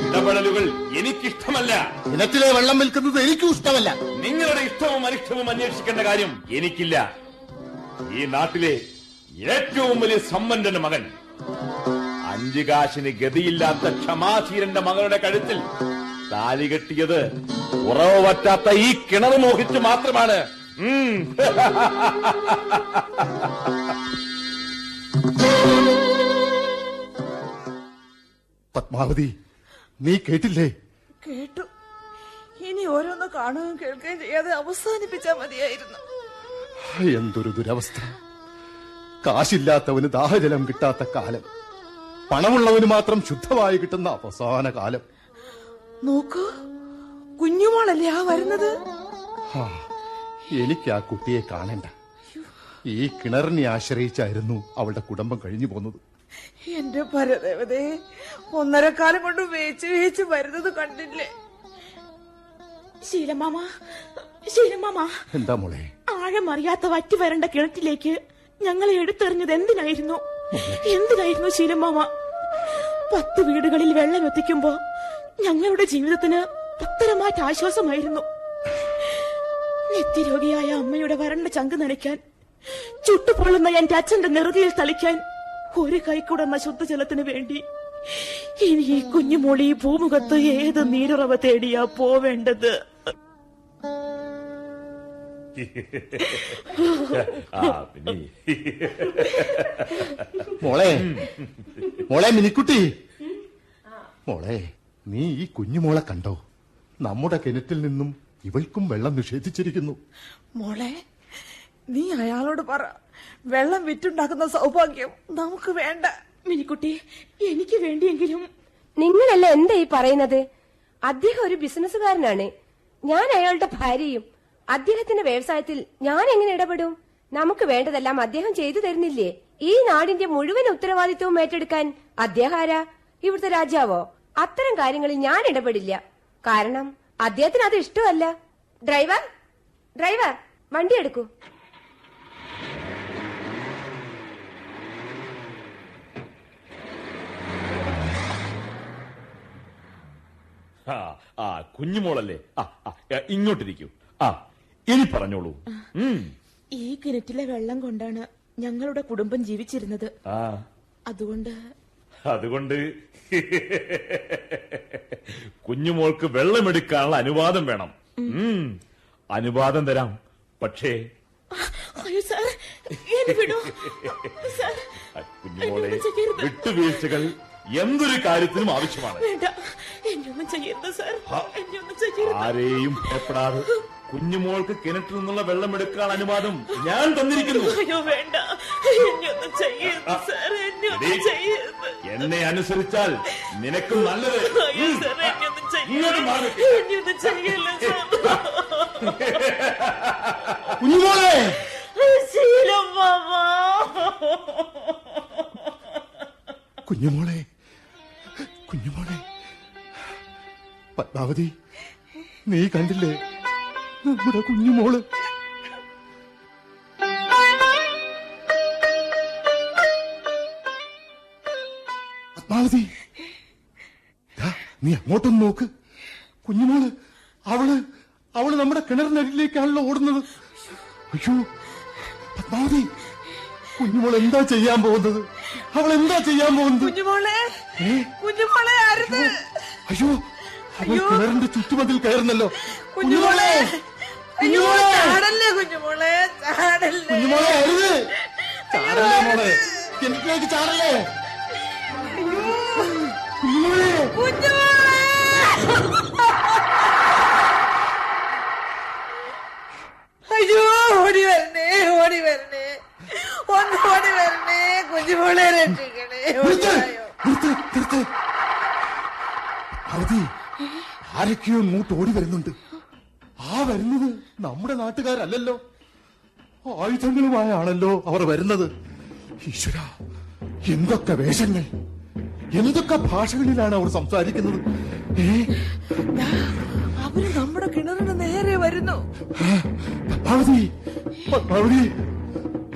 ഇടപെടലുകൾ എനിക്കിഷ്ടമല്ല. കിണറ്റിലെ വെള്ളം വിൽക്കുന്നത് എനിക്കും ഇഷ്ടമല്ല. നിങ്ങളുടെ ഇഷ്ടവും അനിഷ്ടവും അന്വേഷിക്കേണ്ട കാര്യം എനിക്കില്ല. ഈ നാട്ടിലെ ഏറ്റവും വലിയ സമ്പന്നന്റെ മകൻ, 5 കാശിന് ഗതിയില്ലാത്ത ക്ഷമാശീലന്റെ മകളുടെ കഴുത്തിൽ താലി കെട്ടിയത് ഉറവ് പറ്റാത്ത ഈ കിണർ മോഹിച്ച് മാത്രമാണ്. പത്മാവതി, നീ കേട്ടില്ലേ? കേട്ടു. ഇനി ഓരോന്ന് കാണുകയും കേൾക്കുകയും ചെയ്യാതെ അവസാനിപ്പിച്ചാൽ മതിയായിരുന്നു. എന്തൊരു ദുരവസ്ഥ. കാശില്ലാത്തവന് ദാഹജലം കിട്ടാത്ത കാലം, പണമുള്ളവന് മാത്രം ശുദ്ധമായി കിട്ടുന്ന അവസാന കാലം. നോക്കൂ, കുഞ്ഞുമോളല്ലേ ആ വരുന്നത്? എനിക്ക് ആ കുട്ടിയെ കാണണ്ട. ഈ കിണറിനെ ആശ്രയിച്ചായിരുന്നു അവളുടെ കുടുംബം കഴിഞ്ഞു പോന്നത്. എന്റെ പരദേവതേ, 1.5 കാലം കൊണ്ട് വേച്ച് വരുന്നത് കണ്ടില്ലേ? ശീലമാമ, എന്താ മോളെ? ആഴമറിയാത്ത വറ്റി വരേണ്ട കിണറ്റിലേക്ക് ഞങ്ങളെ എടുത്തെറിഞ്ഞത് എന്തിനായിരുന്നു ശീലമാമ? 10 വീടുകളിൽ വെള്ളം എത്തിക്കുമ്പോ ഞങ്ങളുടെ ജീവിതത്തിന് പത്തരമാറ്റ ആശ്വാസമായിരുന്നു. നിത്യരോഗിയായ അമ്മയുടെ വരണ്ട ചങ്ക് നനയ്ക്കാൻ, ചുട്ടുപൊള്ളുന്ന എന്റെ അച്ഛന്റെ നെറുകയിൽ തളിക്കാൻ ഒരു കൈക്കുടന്ന ശുദ്ധജലത്തിന് വേണ്ടി ഇനി ഈ കുഞ്ഞുമോളി ഈ ഭൂമുഖത്ത് ഏത് നീരുറവ തേടിയാ പോവേണ്ടത്? മോളെ മിനിക്കുട്ടി, മോളെ നീ ഈ കുഞ്ഞുമോളെ കണ്ടോ? നമ്മുടെ കിണറ്റിൽ നിന്നും ഇവൾക്കും വെള്ളം നിഷേധിച്ചിരിക്കുന്നു. മോളെ, നീ അയാളോട് പറ, വെള്ളം വിറ്റുണ്ടാക്കുന്ന സൗഭാഗ്യം നമുക്ക് വേണ്ട. മിനിക്കുട്ടി, എനിക്ക് വേണ്ടിയെങ്കിലും. നിങ്ങളല്ല എന്താ ഈ പറയുന്നത്? അദ്ദേഹം ഒരു ബിസിനസ്സുകാരനാണ്. ഞാൻ അയാളുടെ ഭാര്യയും. അദ്ദേഹത്തിന്റെ വ്യവസായത്തിൽ ഞാൻ എങ്ങനെ ഇടപെടും? നമുക്ക് വേണ്ടതെല്ലാം അദ്ദേഹം ചെയ്തു തരുന്നില്ലേ? ഈ നാടിന്റെ മുഴുവൻ ഉത്തരവാദിത്വവും ഏറ്റെടുക്കാൻ അദ്ദേഹം ആരാ? ഇവിടുത്തെ രാജാവോ? അത്തരം കാര്യങ്ങളിൽ ഞാൻ ഇടപെടില്ല. കാരണം അദ്ദേഹത്തിന് അത് ഇഷ്ടമല്ല. ഡ്രൈവർ വണ്ടി എടുക്കൂ. കുഞ്ഞുമോളല്ലേ? ഇങ്ങോട്ടിരിക്കൂ. ഇനി പറഞ്ഞോളൂ. ഈ കിണറ്റിലെ വെള്ളം കൊണ്ടാണ് ഞങ്ങളുടെ കുടുംബം ജീവിച്ചിരുന്നത്. അതുകൊണ്ട് കുഞ്ഞുമോൾക്ക് വെള്ളമെടുക്കാനുള്ള അനുവാദം വേണം. അനുവാദം തരാം. പക്ഷേ കുഞ്ഞുമോളെ, വിട്ടുവീഴ്ചകൾ എന്തൊരു കാര്യത്തിനും ആവശ്യമാണ്. ആരെയും ഭയപ്പെടാതെ കുഞ്ഞുമോൾക്ക് കിണറ്റിൽ നിന്നുള്ള വെള്ളമെടുക്കാൻ അനുവാദം ഞാൻ തന്നിരിക്കുന്നു. എന്നെ അനുസരിച്ചാൽ നിനക്കും നല്ലത്. കുഞ്ഞുമോളെ, കുഞ്ഞുമോളെ, കുഞ്ഞുമോളെ, പത്മാവതി, നീ കണ്ടില്ലേ നമ്മുടെ കുഞ്ഞുമോള്? പത്മാവതി, നീ അങ്ങോട്ടൊന്ന് നോക്ക്. കുഞ്ഞുമോള്, അവള് നമ്മുടെ കിണറിനരികിലേക്കാണല്ലോ ഓടുന്നത്. അയ്യോ പത്മാവതി, കുഞ്ഞുമോൾ എന്താ ചെയ്യാൻ പോകുന്നത്? അവൾ എന്താ ചെയ്യാൻ പോകുന്നത്? കുഞ്ഞുമോളെ അരുത്. അയ്യോ, അവൾ കിണറിന്റെ ചുറ്റുമതിൽ കയറുന്നല്ലോ. കുഞ്ഞുമോളെ, ചാടല്ലേ കുഞ്ഞുമോളെ, ചാടല്ലേ. കുഞ്ഞുമോളെ അരുത്, ചാടല്ലേ മോളെ, കിണറ്റിലേക്ക് ചാടല്ലേ. അയ്യോ, ഓടി വരണേ, ഒന്ന് ഓടി വരണേ, കുഞ്ഞുമോളെ രക്ഷിക്കണേ. അവധി, ആരൊക്കെയോ ഇങ്ങോട്ട് ഓടി വരുന്നുണ്ട്. ആ വരുന്നത് നമ്മുടെ നാട്ടുകാരല്ലല്ലോ, ആയുധങ്ങളുമായാണല്ലോ അവർ വരുന്നത്. ഈശ്വര, എന്തൊക്കെ വേഷങ്ങൾ, എന്തൊക്കെ ഭാഷകളിലാണ് അവർ സംസാരിക്കുന്നത്. അവര് നമ്മുടെ കിണറിന് നേരെ വരുന്നു. പത്മാവതി,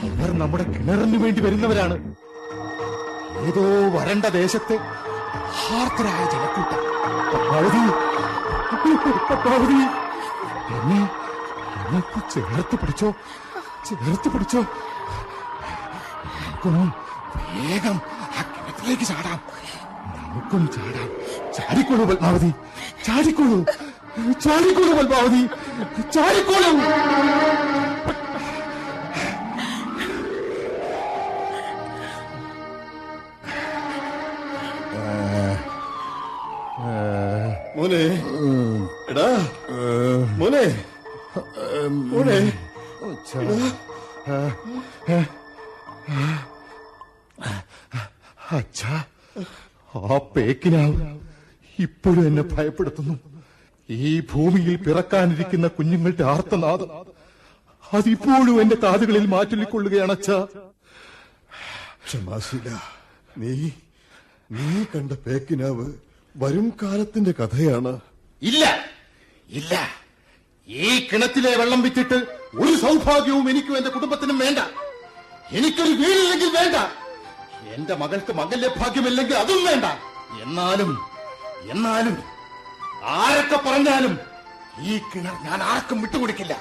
അവർ നമ്മുടെ കിണറിന് വേണ്ടി വരുന്നവരാണ്. ഏതോ വരണ്ട ദേശത്തെ ഹാർത്തരായ ജനക്കൂട്ടം. പത്മാവതി, എന്നെ ചേർത്ത് പിടിച്ചോ. വേഗം ആ കിണറ്റിലേക്ക് ചാടാം. നമുക്കും ചാടാം. ചാടിക്കോളൂ പത്മാവതി, ചാടിക്കോളൂ പത്മാവതി, ചാടിക്കോളൂ. മോനെ, എടാ മോനെ, അച്ഛാ, ആ പേക്കിനാവ് ഇപ്പോഴും എന്നെ ഭയപ്പെടുത്തുന്നു. ഈ ഭൂമിയിൽ പിറക്കാനിരിക്കുന്ന കുഞ്ഞുങ്ങളുടെ ആർത്തനാദം അതിപ്പോഴും എന്റെ കാതുകളിൽ മാറ്റൊല്ലിക്കൊള്ളുകയാണ് അച്ഛാ. ക്ഷമാശീല, നീ കണ്ട പേക്കിനാവ് വരും കാലത്തിന്റെ കഥയാണ്. ഇല്ല ഇല്ല, ഈ കിണറ്റിലെ വെള്ളം വിറ്റിട്ട് ഒരു സൗഭാഗ്യവും എനിക്കും എന്റെ കുടുംബത്തിനും വേണ്ട. എനിക്കൊരു വീടില്ലെങ്കിൽ വേണ്ട, എന്റെ മകൾക്ക് മകന്റെ ഭാഗ്യമില്ലെങ്കിൽ അതും വേണ്ട. എന്നാലും ആരൊക്കെ പറഞ്ഞാലും ഈ കിണർ ഞാൻ ആർക്കും വിട്ടുകൊടുക്കില്ല.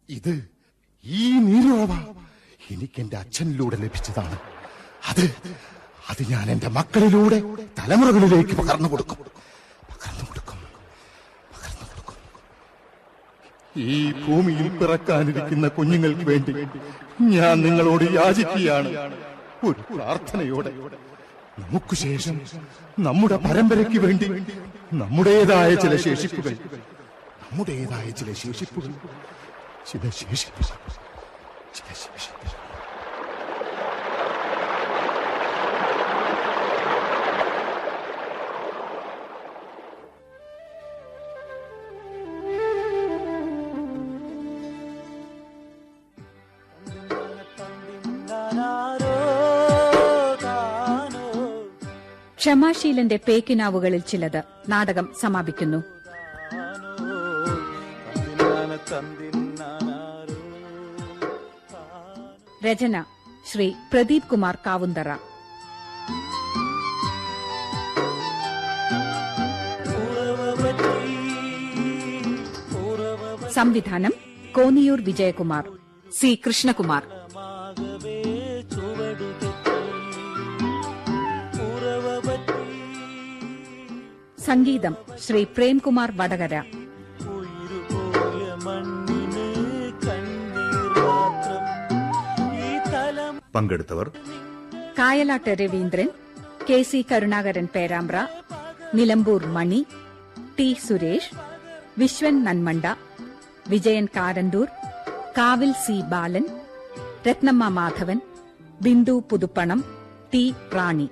ഇത് ഈ നീരുറവ എനിക്ക് എന്റെ അച്ഛനിലൂടെ ലഭിച്ചതാണ്. അത് ഞാൻ എന്റെ മക്കളിലൂടെ തലമുറകളിലേക്ക് പകർന്നു കൊടുക്കും. ഈ ഭൂമിയിൽ പിറക്കാനിരിക്കുന്ന കുഞ്ഞുങ്ങൾക്ക് വേണ്ടി ഞാൻ നിങ്ങളോട് യാചിക്കുകയാണ്, ഒരു പ്രാർത്ഥനയോടെ. നമുക്ക് ശേഷം നമ്മുടെ പരമ്പരയ്ക്ക് വേണ്ടി നമ്മുടേതായ ചില ശേഷിപ്പുകൾ ക്ഷമാശീലന്റെ പേക്കിനാവുകളിൽ ചിലത് നാടകം സമാപിക്കുന്നു. രചന ശ്രീ പ്രദീപ് കുമാർ കാവുന്തറ. സംവിധാനം കോന്നിയൂർ വിജയകുമാർ, സി കൃഷ്ണകുമാർ. സംഗീതം ശ്രീ പ്രേംകുമാർ വടകര. പങ്കെടുത്തവർ കായലാട്ട് രവീന്ദ്രൻ, കെ സി കരുണാകരൻ പേരാമ്പ്ര, നിലമ്പൂർ മണി, ടി സുരേഷ്, വിശ്വൻ നന്മണ്ട, വിജയൻ കാരന്തൂർ, കാവിൽ സി ബാലൻ, രത്നമ്മ മാധവൻ, ബിന്ദു പുതുപ്പണം, ടി റാണി.